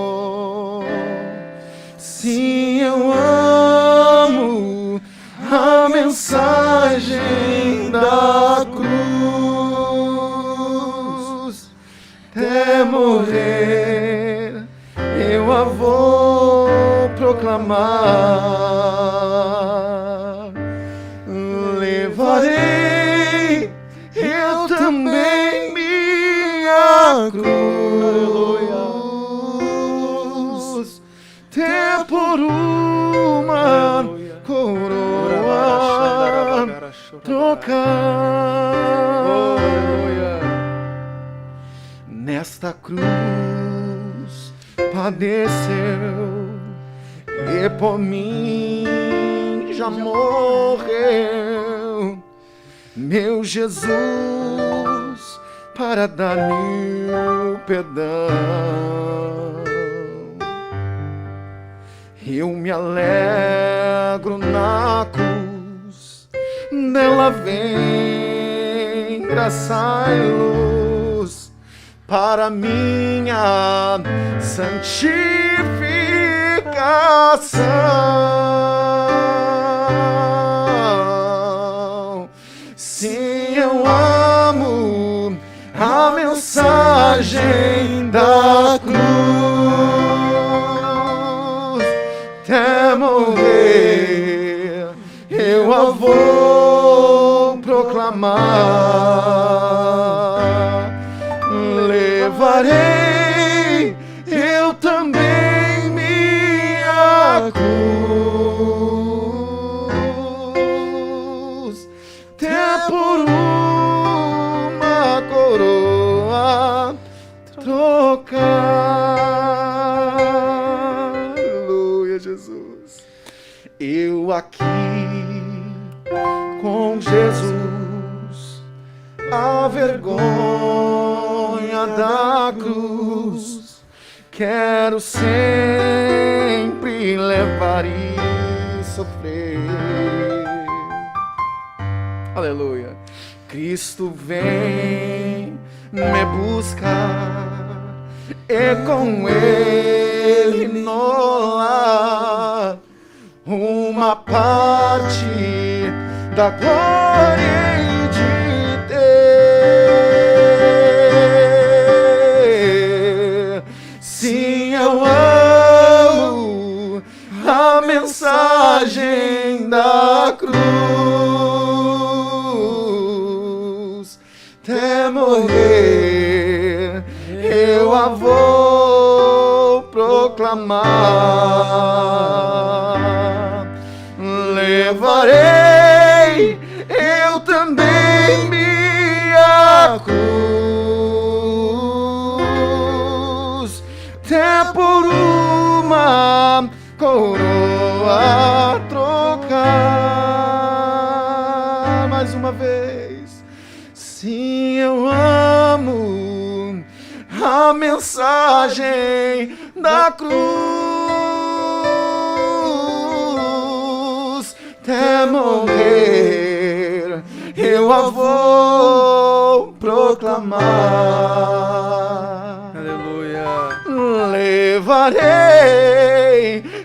pecador. Sim, eu amo a mensagem da cruz, até morrer eu a vou proclamar. Levarei eu também minha cruz, até por uma coroa trocar. Nesta cruz padeceu e por mim já morreu meu Jesus para dar-me o perdão. Eu me alegro na cruz, dela vem graça e luz para minha santificação. Sim, eu amo a mensagem da cruz, até morrer eu a vou proclamar. Levarei eu também minha cruz, até por uma coroa trocar. Aleluia, Jesus. Eu aqui com Jesus, a vergonha da cruz, quero sempre levar e sofrer. Aleluia. Cristo vem me buscar e com ele no lar uma parte da glória de ter. Sim, eu amo a mensagem da cruz, até morrer eu a vou proclamar. Levarei eu também da cruz, até por uma coroa trocar. Mais uma vez, sim, eu amo a mensagem da cruz, até morrer eu a vou proclamar. Aleluia. Levarei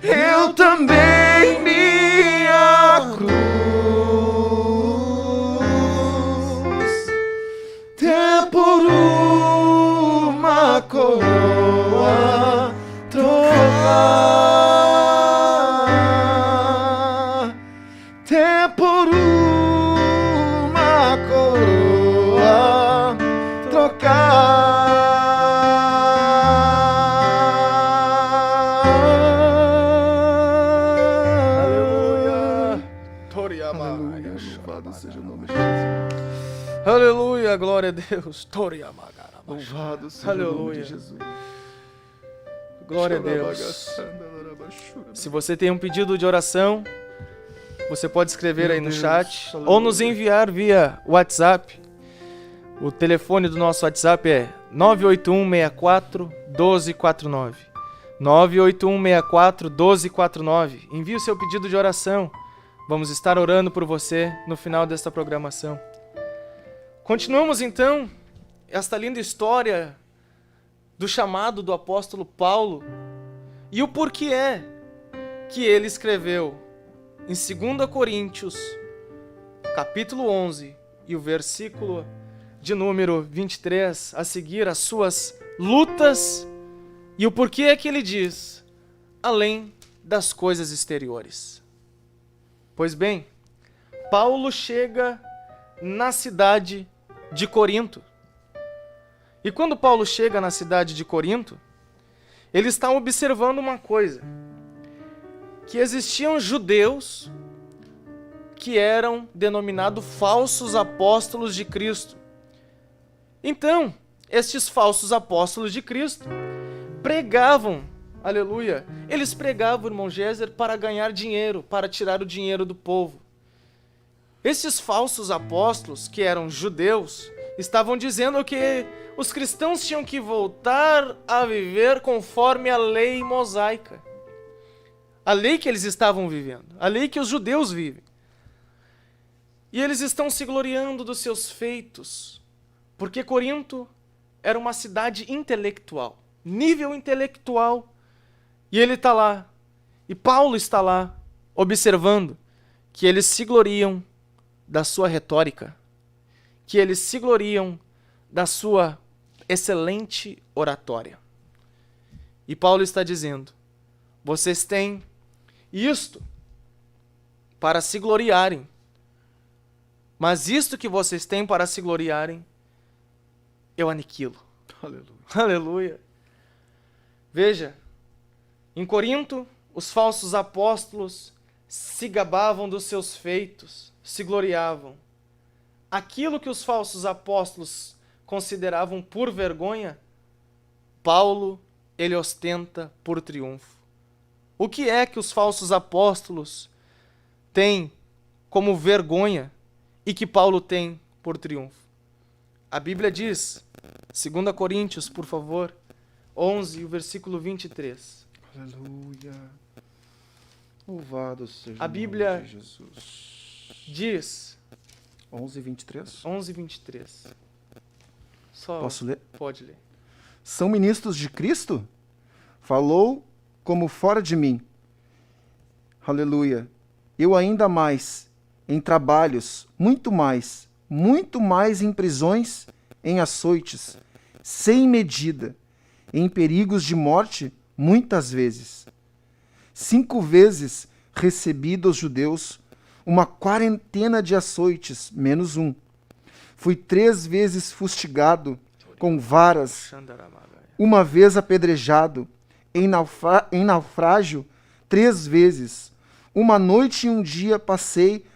eu também minha cruz, até por uma coroa trocar, até por uma coroa trocar. Aleluia. Louvado seja o nome de Jesus. Aleluia, glória a Deus. Louvado seja o nome Aleluia. de Jesus. Glória a Deus. Se você tem um pedido de oração, você pode escrever aí no chat ou nos enviar via WhatsApp. O telefone do nosso WhatsApp é 981641249. 981641249. Envie o seu pedido de oração. Vamos estar orando por você no final desta programação. Continuamos então esta linda história do chamado do apóstolo Paulo e o porquê é que ele escreveu em 2 Coríntios, capítulo 11 e o versículo de número 23 a seguir, as suas lutas e o porquê é que ele diz, além das coisas exteriores. Pois bem, Paulo chega na cidade de Corinto. E quando Paulo chega na cidade de Corinto, ele está observando uma coisa, que existiam judeus que eram denominados falsos apóstolos de Cristo. Então, estes falsos apóstolos de Cristo pregavam, aleluia, eles pregavam, irmão Géser, para ganhar dinheiro, para tirar o dinheiro do povo. Esses falsos apóstolos, que eram judeus, estavam dizendo que os cristãos tinham que voltar a viver conforme a lei mosaica. A lei que eles estavam vivendo, a lei que os judeus vivem. E eles estão se gloriando dos seus feitos, porque Corinto era uma cidade intelectual, nível intelectual. E ele está lá, e Paulo está lá, observando que eles se gloriam da sua retórica, que eles se gloriam da sua excelente oratória. E Paulo está dizendo, vocês têm isto para se gloriarem, mas isto que vocês têm para se gloriarem, eu aniquilo. Aleluia. Aleluia. Veja, em Corinto, os falsos apóstolos se gabavam dos seus feitos, se gloriavam. Aquilo que os falsos apóstolos consideravam por vergonha, Paulo, ele ostenta por triunfo. O que é que os falsos apóstolos têm como vergonha e que Paulo tem por triunfo? A Bíblia diz, 2 Coríntios, por favor, 11, o versículo 23. Aleluia. Louvado seja A Bíblia o nome de Jesus. Diz, 11:23. 11, 23. Só Posso ler? pode ler. São ministros de Cristo? Falou como fora de mim. Aleluia. Eu ainda mais, em trabalhos, muito mais em prisões, em açoites, sem medida, em perigos de morte, muitas vezes. 5 vezes recebi dos judeus uma quarentena de açoites, menos um. Fui 3 vezes fustigado com varas, uma vez apedrejado, em naufrágio 3 vezes. Uma noite e um dia passei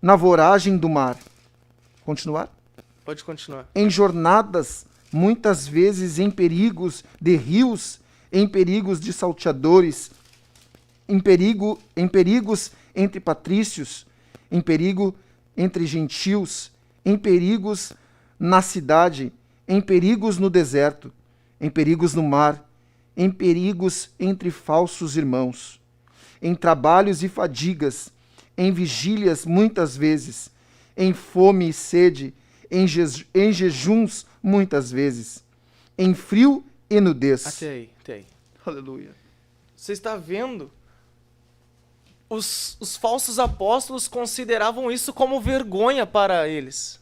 na voragem do mar. Continuar? Pode continuar. Em jornadas, muitas vezes em perigos de rios, em perigos de salteadores, em perigos entre patrícios, em perigo entre gentios, em perigos na cidade, em perigos no deserto, em perigos no mar, em perigos entre falsos irmãos, em trabalhos e fadigas, em vigílias muitas vezes, em fome e sede, em jejuns muitas vezes, em frio e nudez. Até aí. Aleluia. Você está vendo? Os falsos apóstolos consideravam isso como vergonha para eles.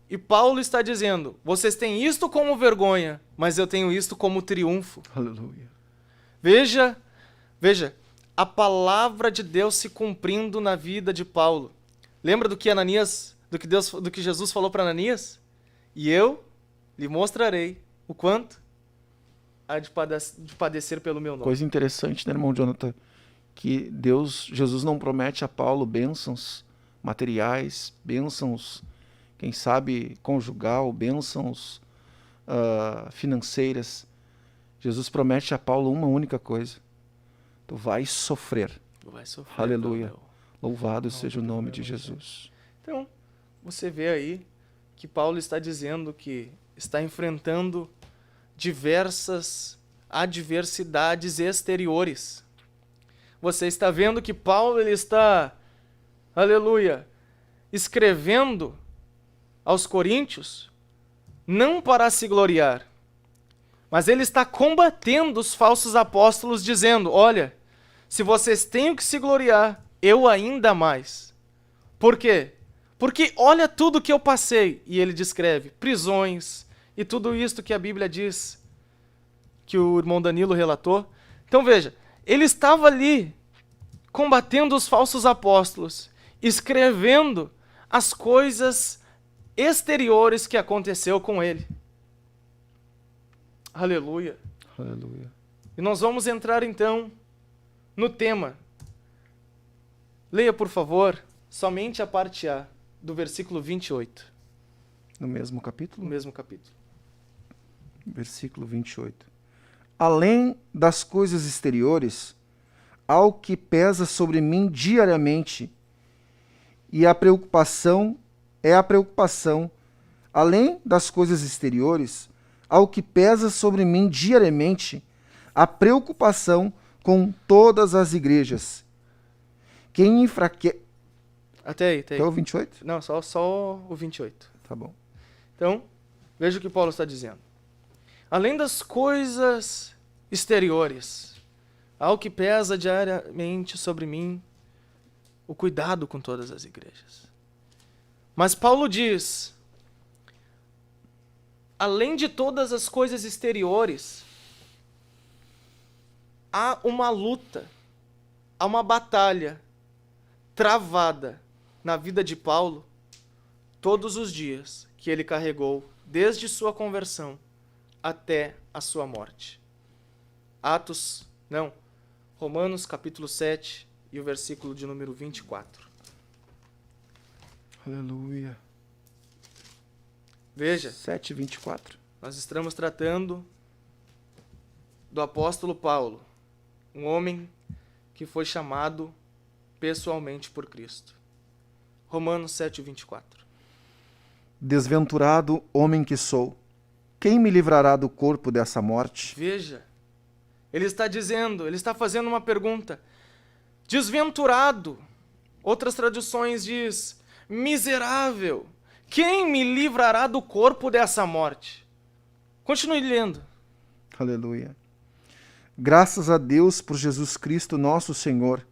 E Paulo está dizendo, vocês têm isto como vergonha, mas eu tenho isto como triunfo. Aleluia. Veja, a palavra de Deus se cumprindo na vida de Paulo. Lembra do que Jesus falou para Ananias? E eu lhe mostrarei o quanto há de padecer pelo meu nome. Coisa interessante, né, irmão Jonathan? Que Jesus não promete a Paulo bênçãos materiais, bênçãos, quem sabe, conjugal, bênçãos financeiras. Jesus promete a Paulo uma única coisa. Tu vais sofrer. Aleluia. Louvado seja o nome de Jesus. Então, você vê aí que Paulo está dizendo que está enfrentando diversas adversidades exteriores. Você está vendo que Paulo ele está, aleluia, escrevendo aos coríntios não para se gloriar, mas ele está combatendo os falsos apóstolos dizendo, olha, se vocês têm o que se gloriar, eu ainda mais. Por quê? Porque olha tudo que eu passei. E ele descreve prisões e tudo isto que a Bíblia diz, que o irmão Danilo relatou. Então veja, ele estava ali combatendo os falsos apóstolos, escrevendo as coisas exteriores que aconteceu com ele. Aleluia. Aleluia. E nós vamos entrar então no tema. Leia, por favor, somente a parte A do versículo 28. No mesmo capítulo? No mesmo capítulo. Versículo 28. Além das coisas exteriores, há o que pesa sobre mim diariamente, e a preocupação é a preocupação. Além das coisas exteriores, há o que pesa sobre mim diariamente, a preocupação com todas as igrejas. Quem enfraquece... Até aí. Até o 28? Não, só o 28. Tá bom. Então, veja o que Paulo está dizendo. Além das coisas exteriores, há o que pesa diariamente sobre mim, o cuidado com todas as igrejas. Mas Paulo diz, além de todas as coisas exteriores, há uma luta, há uma batalha travada na vida de Paulo todos os dias que ele carregou desde sua conversão até a sua morte. Romanos capítulo 7 e o versículo de número 24. Aleluia. Veja, 7:24. nós estamos tratando do apóstolo Paulo, um homem que foi chamado pessoalmente por Cristo. Romanos 7:24. Desventurado homem que sou, quem me livrará do corpo dessa morte? Veja, ele está fazendo uma pergunta. Desventurado, outras traduções diz, miserável, quem me livrará do corpo dessa morte? Continue lendo. Aleluia. Graças a Deus por Jesus Cristo nosso Senhor,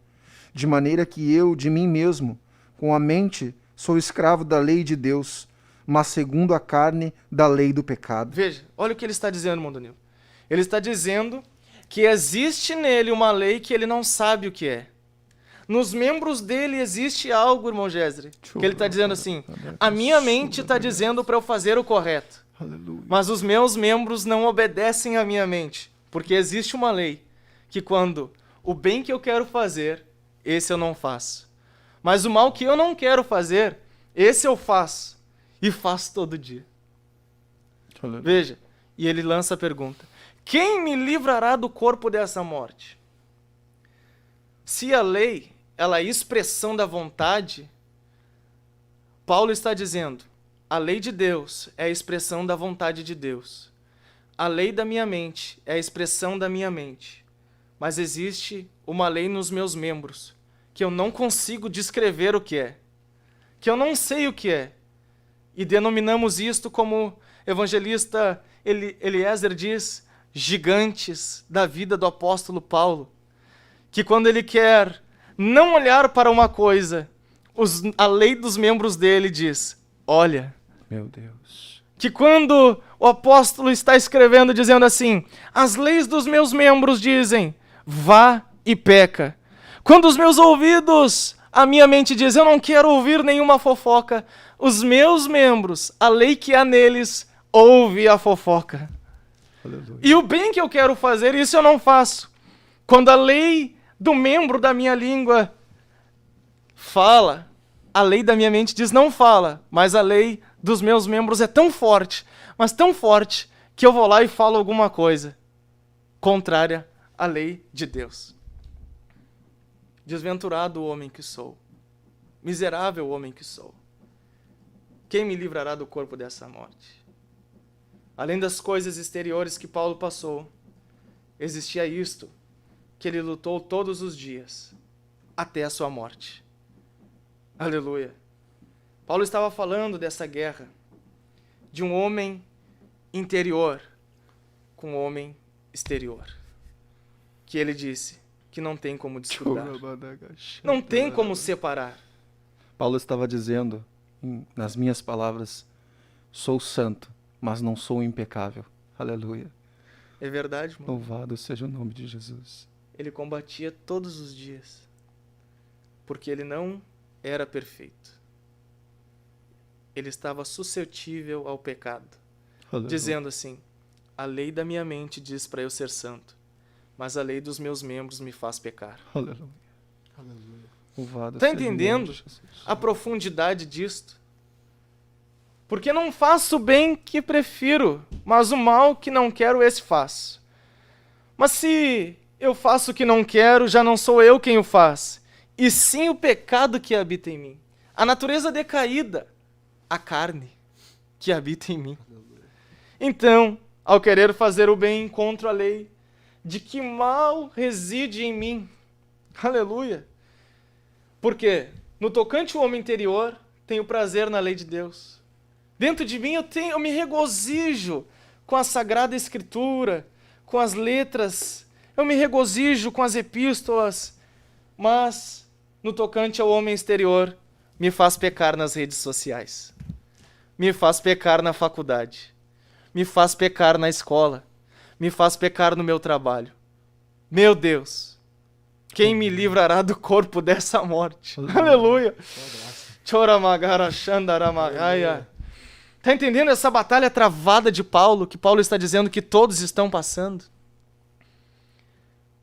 de maneira que eu, de mim mesmo, com a mente, sou escravo da lei de Deus, mas segundo a carne, da lei do pecado. Veja, olha o que ele está dizendo, irmão Danilo. Ele está dizendo que existe nele uma lei que ele não sabe o que é. Nos membros dele existe algo, irmão Gézere, que ele está dizendo assim, a minha mente está dizendo para eu fazer o correto, mas os meus membros não obedecem à minha mente, porque existe uma lei que quando o bem que eu quero fazer, esse eu não faço. Mas o mal que eu não quero fazer, esse eu faço. e faz todo dia. Aleluia. Veja, e ele lança a pergunta: quem me livrará do corpo dessa morte? Se a lei, ela é a expressão da vontade, Paulo está dizendo, a lei de Deus é a expressão da vontade de Deus. A lei da minha mente é a expressão da minha mente. Mas existe uma lei nos meus membros, que eu não consigo descrever o que é, que eu não sei o que é. E denominamos isto como evangelista Eliezer diz, gigantes da vida do apóstolo Paulo, que quando ele quer não olhar para uma coisa, a lei dos membros dele diz, olha. Meu Deus. Que quando o apóstolo está escrevendo dizendo assim, as leis dos meus membros dizem, vá e peca. Quando os meus ouvidos, a minha mente diz, eu não quero ouvir nenhuma fofoca, os meus membros, a lei que há neles, ouve a fofoca. Aleluia. E o bem que eu quero fazer, isso eu não faço. Quando a lei do membro da minha língua fala, a lei da minha mente diz não fala, mas a lei dos meus membros é tão forte, mas tão forte, que eu vou lá e falo alguma coisa contrária à lei de Deus. Desventurado o homem que sou, miserável o homem que sou. Quem me livrará do corpo dessa morte? Além das coisas exteriores que Paulo passou, existia isto, que ele lutou todos os dias, até a sua morte. Aleluia. Paulo estava falando dessa guerra, de um homem interior com um homem exterior, que ele disse que não tem como descuidar, não tem como separar. Paulo estava dizendo, nas minhas palavras, sou santo, mas não sou impecável. Aleluia. É verdade, irmão. Louvado seja o nome de Jesus. Ele combatia todos os dias, porque ele não era perfeito. Ele estava suscetível ao pecado, Aleluia. dizendo assim, a lei da minha mente diz para eu ser santo, mas a lei dos meus membros me faz pecar. Aleluia. Aleluia. Louvado Está seja o nome entendendo de Jesus. a profundidade disto? Porque não faço o bem que prefiro, mas o mal que não quero, esse faço. Mas se eu faço o que não quero, já não sou eu quem o faz, e sim o pecado que habita em mim. A natureza decaída, a carne que habita em mim. Então, ao querer fazer o bem, encontro a lei de que mal reside em mim. Aleluia. Porque no tocante ao homem interior, tenho prazer na lei de Deus. Dentro de mim eu me regozijo com a Sagrada Escritura, com as letras, eu me regozijo com as epístolas, mas no tocante ao homem exterior, me faz pecar nas redes sociais, me faz pecar na faculdade, me faz pecar na escola, me faz pecar no meu trabalho. Meu Deus, quem me livrará do corpo dessa morte? Aleluia! Choramagara Shandaramagaya. Está entendendo essa batalha travada de Paulo, que Paulo está dizendo que todos estão passando?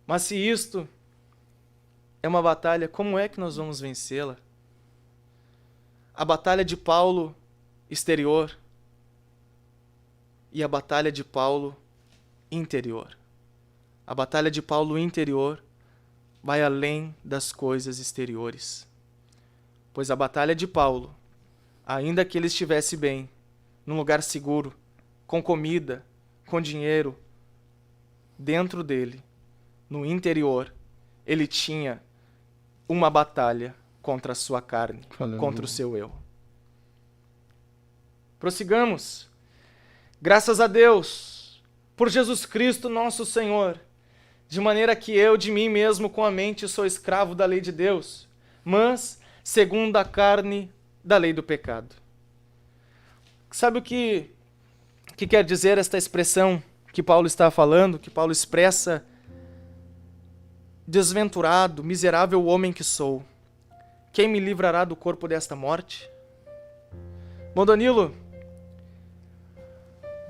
Mas se isto é uma batalha, como é que nós vamos vencê-la? A batalha de Paulo exterior e a batalha de Paulo interior. A batalha de Paulo interior vai além das coisas exteriores. Pois a batalha de Paulo, ainda que ele estivesse bem, num lugar seguro, com comida, com dinheiro, dentro dele, no interior, ele tinha uma batalha contra a sua carne, Aleluia. contra o seu eu. Prossigamos. Graças a Deus, por Jesus Cristo nosso Senhor, de maneira que eu de mim mesmo com a mente sou escravo da lei de Deus, mas segundo a carne da lei do pecado. Sabe o que quer dizer esta expressão que Paulo está falando, que Paulo expressa? Desventurado, miserável homem que sou, quem me livrará do corpo desta morte? Bom, Danilo,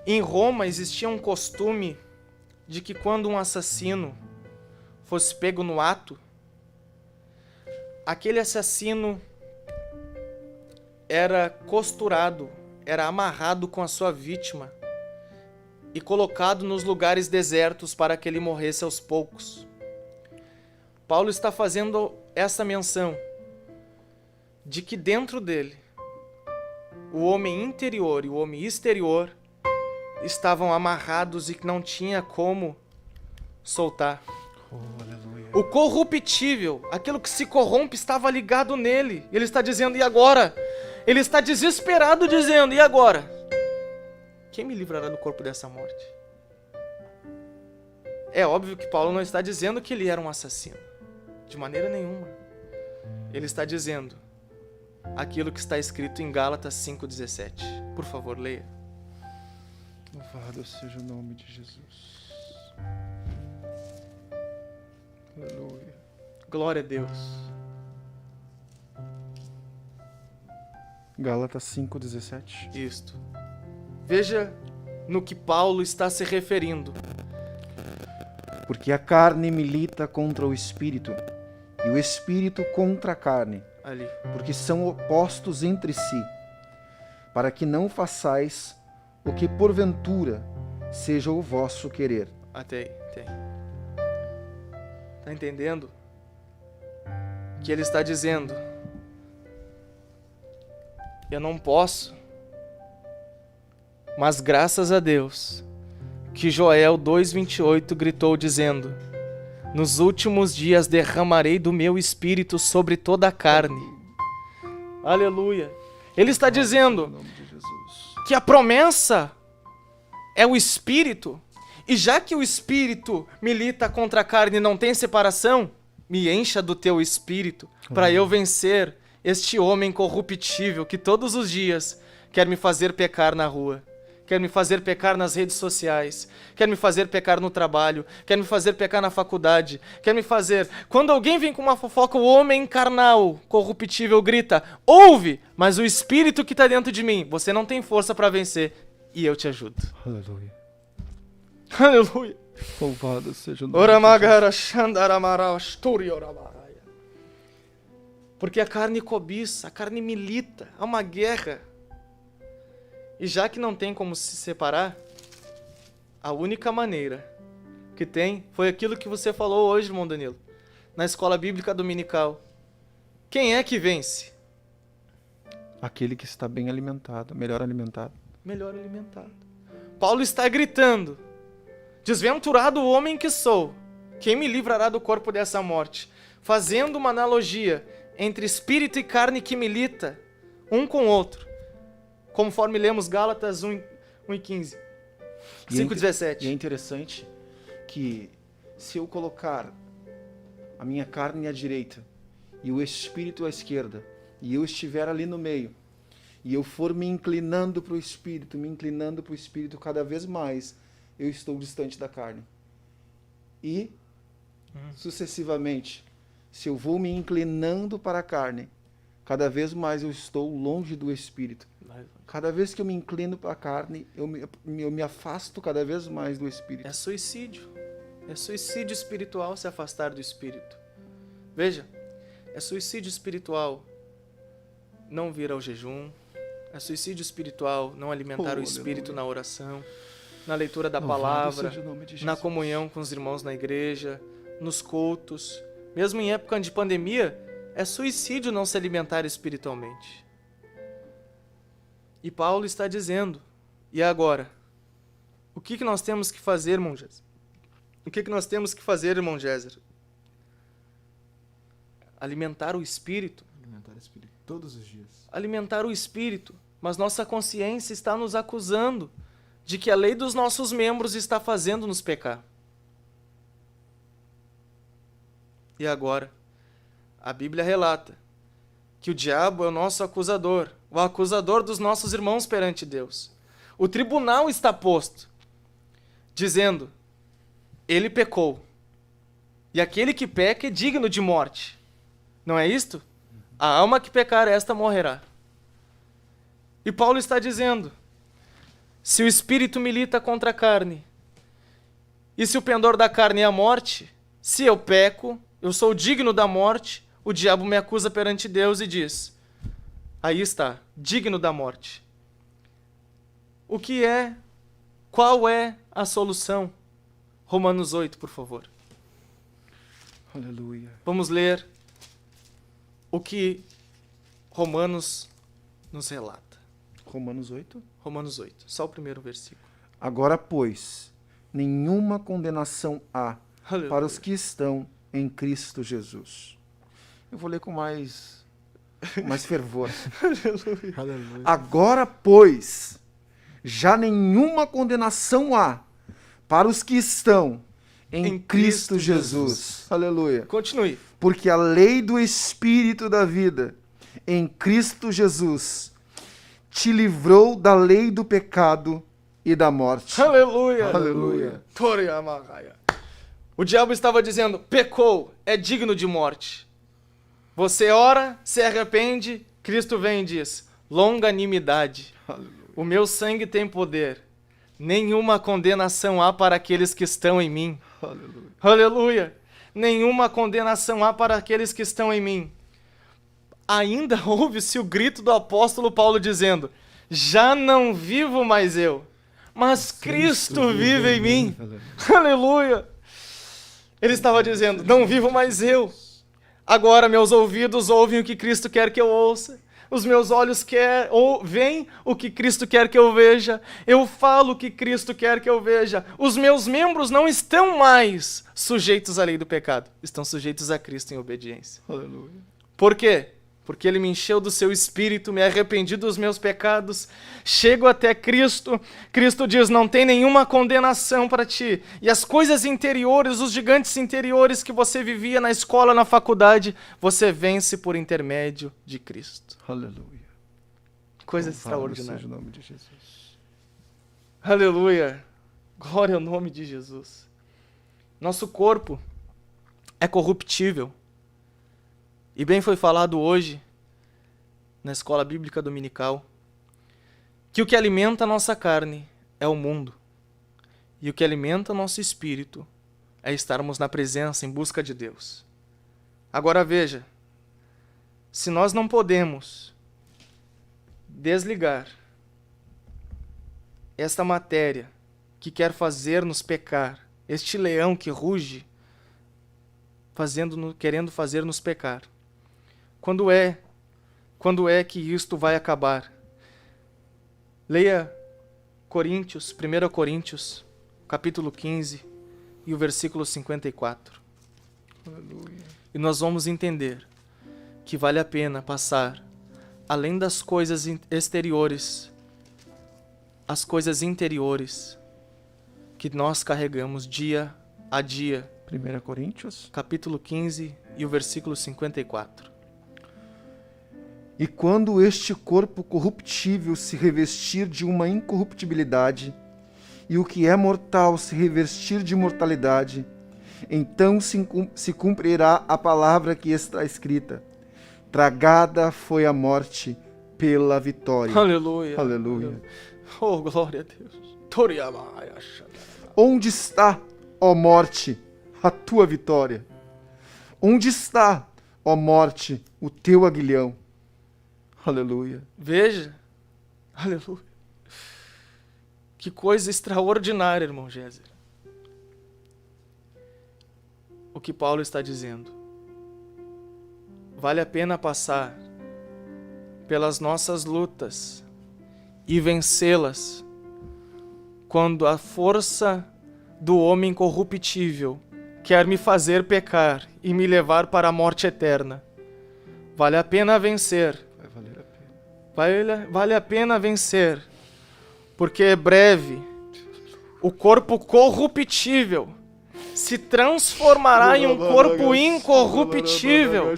em Roma existia um costume de que quando um assassino fosse pego no ato, aquele assassino era costurado, era amarrado com a sua vítima e colocado nos lugares desertos para que ele morresse aos poucos. Paulo está fazendo essa menção de que dentro dele, o homem interior e o homem exterior estavam amarrados e que não tinha como soltar. Oh, aleluia. O corruptível, aquilo que se corrompe, estava ligado nele. Ele está dizendo, e agora? Ele está desesperado dizendo, e agora? Quem me livrará do corpo dessa morte? É óbvio que Paulo não está dizendo que ele era um assassino. De maneira nenhuma. Ele está dizendo aquilo que está escrito em Gálatas 5,17. Por favor, leia. Louvado seja o nome de Jesus. Aleluia. Glória a Deus. Gálatas 5,17. Isto. Veja no que Paulo está se referindo. Porque a carne milita contra o espírito, e o espírito contra a carne, Ali. porque são opostos entre si, para que não façais o que porventura seja o vosso querer. Até aí, até aí. Tá entendendo? Que ele está dizendo: eu não posso, mas graças a Deus, que Joel 2,28 gritou dizendo: nos últimos dias derramarei do meu espírito sobre toda a carne. Aleluia. Ele está dizendo Em nome de Jesus. que a promessa é o espírito, e já que o espírito milita contra a carne e não tem separação, me encha do teu espírito para eu vencer este homem corruptível que todos os dias quer me fazer pecar na rua, quer me fazer pecar nas redes sociais, quer me fazer pecar no trabalho, quer me fazer pecar na faculdade, quer me fazer... Quando alguém vem com uma fofoca, o homem carnal, corruptível, grita: ouve, mas o espírito que está dentro de mim, você não tem força para vencer, e eu te ajudo. Aleluia. Aleluia. Louvado seja o nome de Jesus. Oramagara Shandaramara Asturi Oramaraya. Porque a carne cobiça, a carne milita, há uma guerra. E já que não tem como se separar, a única maneira que tem foi aquilo que você falou hoje, irmão Danilo, na escola bíblica dominical. Quem é que vence? Aquele que está bem alimentado, melhor alimentado. Melhor alimentado. Paulo está gritando: desventurado o homem que sou, quem me livrará do corpo dessa morte? Fazendo uma analogia entre espírito e carne que milita um com o outro, conforme lemos Gálatas 1:15, 5:17. E é interessante que se eu colocar a minha carne à direita e o espírito à esquerda, e eu estiver ali no meio, e eu for me inclinando para o espírito cada vez mais, eu estou distante da carne. E, sucessivamente, se eu vou me inclinando para a carne, cada vez mais eu estou longe do espírito. Cada vez que eu me inclino para a carne, eu me afasto cada vez mais do espírito. É suicídio. É suicídio espiritual se afastar do espírito. Veja, é suicídio espiritual não vir ao jejum, é suicídio espiritual não alimentar o espírito na oração, na leitura da Louvado palavra, seja o nome de na Jesus. comunhão com os irmãos na igreja, nos cultos. Mesmo em época de pandemia, é suicídio não se alimentar espiritualmente. E Paulo está dizendo: e agora? O que nós temos que fazer, irmão Géser? O que nós temos que fazer, irmão Géser? Alimentar o espírito. Alimentar o espírito todos os dias. Alimentar o espírito. Mas nossa consciência está nos acusando de que a lei dos nossos membros está fazendo-nos pecar. E agora? A Bíblia relata que o diabo é o nosso acusador, o acusador dos nossos irmãos perante Deus. O tribunal está posto, dizendo: ele pecou, e aquele que peca é digno de morte. Não é isto? A alma que pecar, esta morrerá. E Paulo está dizendo: se o espírito milita contra a carne, e se o pendor da carne é a morte, se eu peco, eu sou digno da morte, o diabo me acusa perante Deus e diz: aí está, digno da morte. qual é a solução? Romanos 8, por favor. Aleluia. Vamos ler o que Romanos nos relata. Romanos 8. Romanos 8, só o primeiro versículo. Agora, pois, nenhuma condenação há Aleluia. para os que estão em Cristo Jesus. Eu vou ler com mais fervor. Aleluia. Agora, pois, já nenhuma condenação há para os que estão em Cristo Jesus. Aleluia. Continue. Porque a lei do Espírito da vida em Cristo Jesus te livrou da lei do pecado e da morte. Aleluia. Aleluia. O diabo estava dizendo, pecou, é digno de morte. Você ora, se arrepende, Cristo vem e diz, longanimidade. O meu sangue tem poder. Nenhuma condenação há para aqueles que estão em mim. Aleluia. Aleluia. Nenhuma condenação há para aqueles que estão em mim. Ainda ouve-se o grito do apóstolo Paulo dizendo, já não vivo mais eu, mas Cristo vive em mim. Aleluia. Ele estava dizendo, não vivo mais eu. Agora meus ouvidos ouvem o que Cristo quer que eu ouça. Os meus olhos veem o que Cristo quer que eu veja. Eu falo o que Cristo quer que eu veja. Os meus membros não estão mais sujeitos à lei do pecado. Estão sujeitos a Cristo em obediência. Aleluia. Por quê? Porque Ele me encheu do seu Espírito, me arrependi dos meus pecados, chego até Cristo. Cristo diz, não tem nenhuma condenação para ti. E as coisas interiores, os gigantes interiores que você vivia na escola, na faculdade, você vence por intermédio de Cristo. Aleluia. Coisa Louvado extraordinária. seja o nome de Jesus. Aleluia. Glória ao nome de Jesus. Nosso corpo é corruptível. E bem foi falado hoje, na escola bíblica dominical, que o que alimenta a nossa carne é o mundo. E o que alimenta o nosso espírito é estarmos na presença, em busca de Deus. Agora veja, se nós não podemos desligar esta matéria que quer fazer-nos pecar, este leão que ruge, querendo fazer-nos pecar, quando é que isto vai acabar? Leia 1 Coríntios, capítulo 15 e o versículo 54. Aleluia. E nós vamos entender que vale a pena passar, além das coisas exteriores, as coisas interiores que nós carregamos dia a dia. 1 Coríntios. Capítulo 15 e o versículo 54. E quando este corpo corruptível se revestir de uma incorruptibilidade, e o que é mortal se revestir de mortalidade, então se cumprirá a palavra que está escrita: tragada foi a morte pela vitória. Aleluia. Aleluia. Oh, glória a Deus. Onde está, ó morte, a tua vitória? Onde está, ó morte, o teu aguilhão? Aleluia. Veja. Aleluia. Que coisa extraordinária, irmão Géser. O que Paulo está dizendo. Vale a pena passar pelas nossas lutas e vencê-las quando a força do homem corruptível quer me fazer pecar e me levar para a morte eterna. Vale a pena vencer. Vai valer a pena. Vale a pena vencer, porque breve o corpo corruptível se transformará em um corpo incorruptível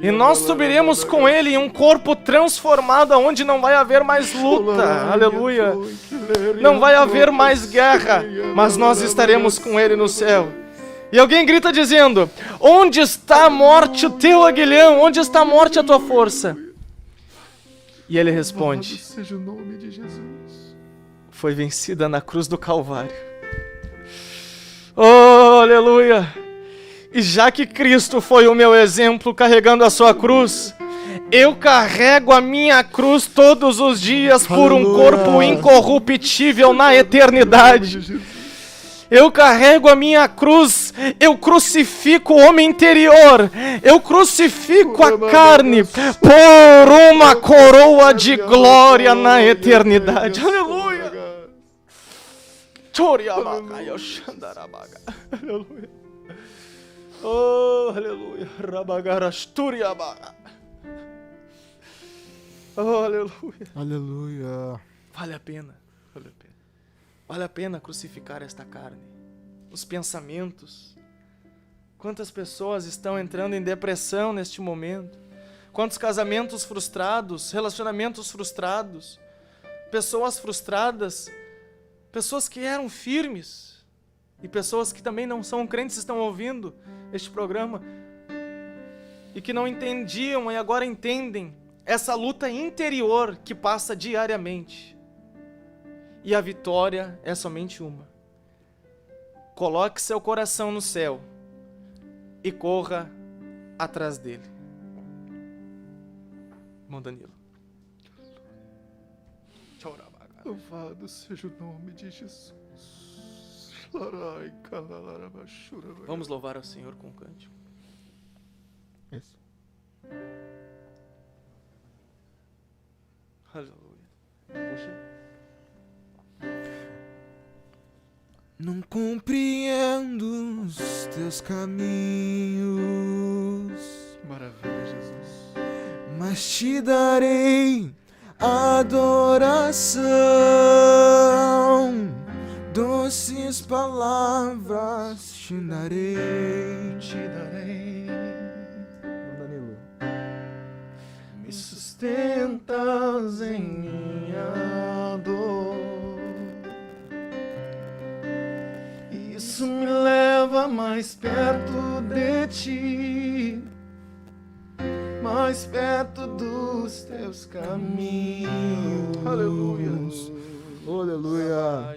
e nós subiremos com ele em um corpo transformado onde não vai haver mais luta, aleluia, não vai haver mais guerra, mas nós estaremos com ele no céu. E alguém grita dizendo: onde está a morte, o teu aguilhão? Onde está a morte, a tua força? E ele responde: seja o nome de Jesus. Foi vencida na cruz do Calvário. Oh, aleluia! E já que Cristo foi o meu exemplo carregando a sua cruz, Eu carrego a minha cruz todos os dias por um Aleluia. corpo incorruptível na eternidade. Eu carrego a minha cruz, eu crucifico o homem interior, eu crucifico a carne por uma coroa de glória na eternidade. Aleluia! Aleluia! Oh, aleluia! Rabagarasturiabaga. Oh, aleluia! Aleluia. Vale a pena, vale a pena. Vale a pena crucificar esta carne. Os pensamentos. Quantas pessoas estão entrando em depressão neste momento? Quantos casamentos frustrados, relacionamentos frustrados, pessoas frustradas, pessoas que eram firmes e pessoas que também não são crentes estão ouvindo este programa e que não entendiam e agora entendem essa luta interior que passa diariamente. E a vitória é somente uma. Coloque seu coração no céu e corra atrás dele. Irmão Danilo. Louvado seja o nome de Jesus. Vamos louvar ao Senhor com um cântico. Isso. Aleluia. Puxa. Não compreendo os teus caminhos, Maravilha, Jesus. mas te darei adoração. Doces palavras te darei. Te darei. Danilo. Me sustentas em minha dor. Isso me leva mais perto de ti, mais perto dos teus caminhos. Aleluia. Aleluia.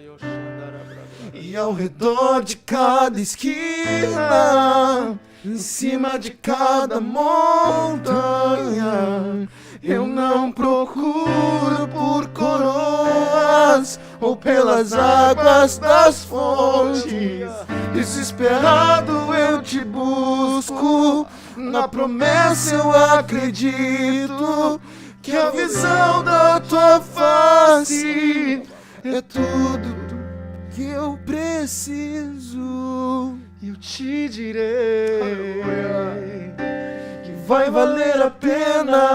E ao redor de cada esquina, em cima de cada montanha, eu não procuro por coroas ou pelas águas das fontes. Desesperado eu te busco, na promessa eu acredito que a visão da tua face é tudo que eu preciso. Eu te direi que vai valer a pena.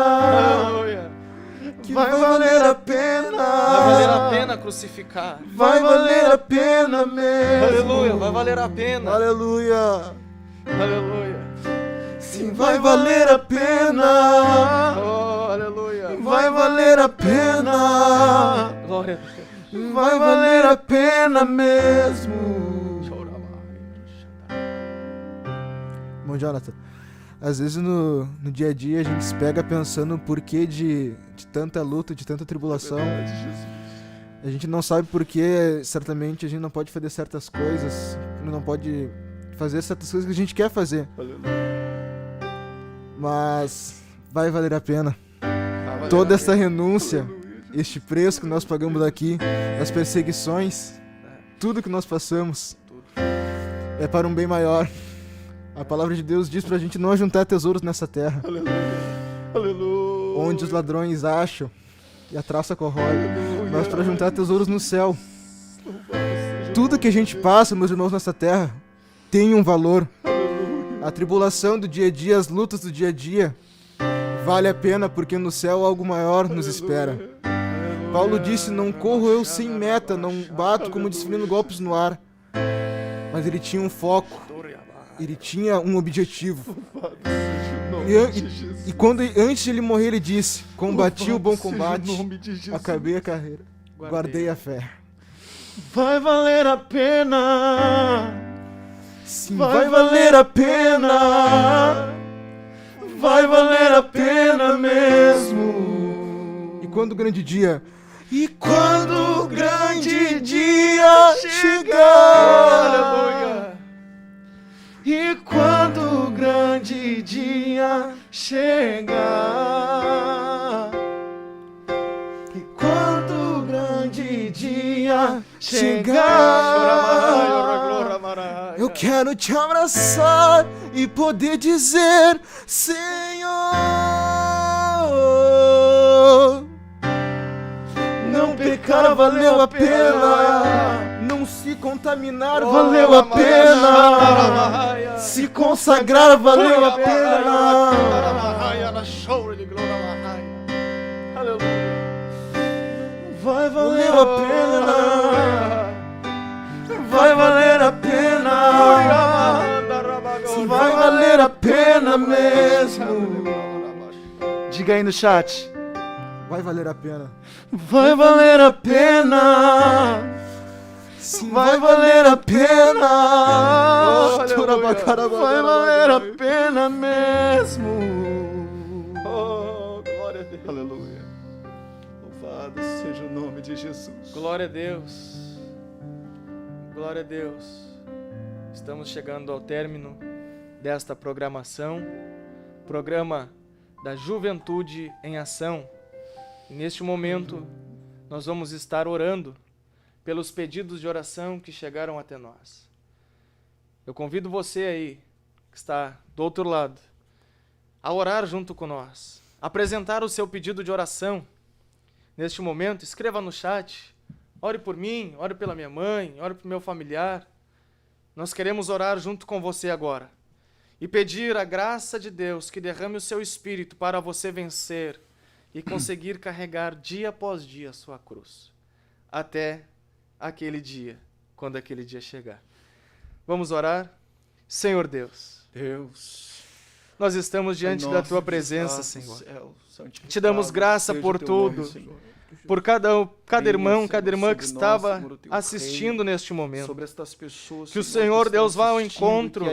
Que vai valer a pena. Vai valer a pena crucificar. Vai valer a pena mesmo. Aleluia, vai valer a pena. Aleluia. Aleluia. Sim, vai valer a pena. Oh, aleluia. Vai valer a pena. Glória a Deus. Vai valer a pena mesmo. Bom, Jonathan, às vezes no dia a dia a gente se pega pensando o porquê de tanta luta, de tanta tribulação. A gente não sabe porquê, certamente, a gente não pode fazer certas coisas, não pode fazer certas coisas que a gente quer fazer. Mas vai valer a pena. Toda essa renúncia, este preço que nós pagamos daqui, as perseguições, tudo que nós passamos, é para um bem maior. A palavra de Deus diz pra gente não ajuntar tesouros nessa terra, Aleluia. onde os ladrões acham e a traça corrói, mas para juntar tesouros no céu. Tudo que a gente passa, meus irmãos, nessa terra tem um valor. A tribulação do dia a dia, as lutas do dia a dia, vale a pena, porque no céu algo maior nos espera. Paulo disse: não corro eu sem meta, não bato como disciplino golpes no ar. Mas ele tinha um foco, ele tinha um objetivo. E quando antes de ele morrer, ele disse: combati o bom combate, acabei a carreira, guardei a fé. Vai valer a pena. Sim, Vai valer a pena. Vai valer a pena mesmo. E quando o grande dia, E quando o grande dia chegar, Aleluia. e quando o grande dia chegar, chegar, eu quero te abraçar e poder dizer: Senhor, não pecar valeu a pena, não se contaminar valeu a pena, se consagrar valeu a pena. Vai valer a pena, vai valer a pena, vai valer a pena mesmo. Diga aí no chat. Vai valer a pena. Vai valer a pena. Sim, Vai valer a pena. Vai valer a pena mesmo. Oh, glória a Deus. Aleluia. Louvado seja o nome de Jesus. Glória a Deus. Glória a Deus. Estamos chegando ao término desta programação, programa da Juventude em Ação. E neste momento, nós vamos estar orando pelos pedidos de oração que chegaram até nós. Eu convido você aí, que está do outro lado, a orar junto com nós, apresentar o seu pedido de oração. Neste momento, escreva no chat, ore por mim, ore pela minha mãe, ore pelo meu familiar. Nós queremos orar junto com você agora e pedir a graça de Deus que derrame o seu espírito para você vencer e conseguir carregar dia após dia a sua cruz, até aquele dia, quando aquele dia chegar. Vamos orar? Senhor Deus, nós estamos diante da Tua presença, Senhor. Te damos graça por tudo, por cada irmão, cada irmã que estava assistindo neste momento. Que o Senhor, Deus, vá ao encontro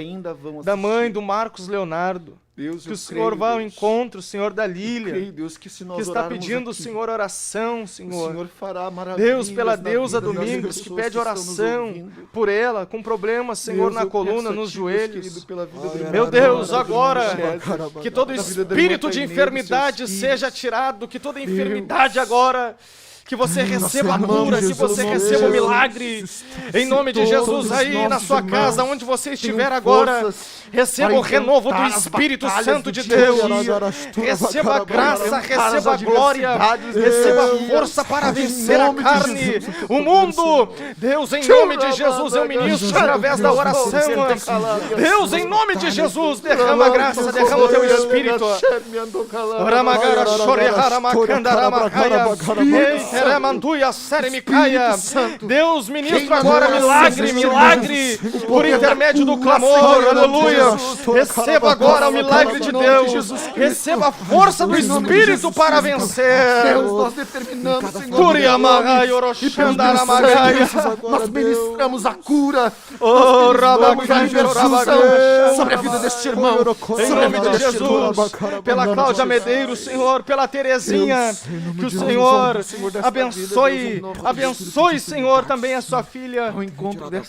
da mãe do Marcos Leonardo. Que o Senhor vá ao encontro, Senhor, da Lília, que está pedindo, Senhor, oração, Senhor. Deus, pela deusa Domingos, que pede oração por ela, com problemas, Senhor, na coluna, nos joelhos. Meu Deus, agora, que todo espírito de enfermidade seja tirado, que toda enfermidade agora, que você receba a cura, que você receba o milagre, em nome de Jesus, aí na sua casa, onde você estiver agora, receba o renovo do Espírito Santo de Deus, receba a graça, receba a glória, receba a força para vencer a carne, o mundo. Deus, em nome de Jesus, eu ministro através da oração. Deus, em nome de Jesus, derrama a graça, derrama o teu Espírito. Deus, ministra agora milagre, por intermédio do clamor, aleluia. Receba agora o milagre de Deus, receba a força do Espírito para vencer. Deus, nós determinamos, Senhor, nós ministramos a cura, sobre a vida deste irmão, em nome de Jesus, pela Cláudia Medeiros, Senhor, pela Terezinha, que o Senhor abençoe, Senhor, também a sua filha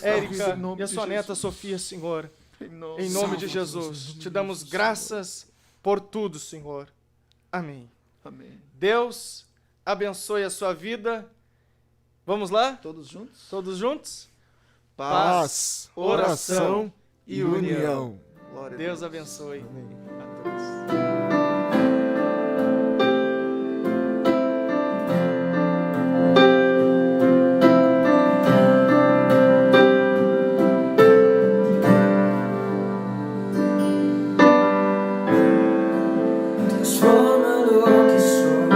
Érica e a sua neta Sofia, Senhor. Em nome de Jesus, te damos graças por tudo, Senhor. Amém. Deus abençoe a sua vida. Vamos lá? Todos juntos? Todos juntos? Paz, oração e união. Deus abençoe a todos. Transforma lo que soy,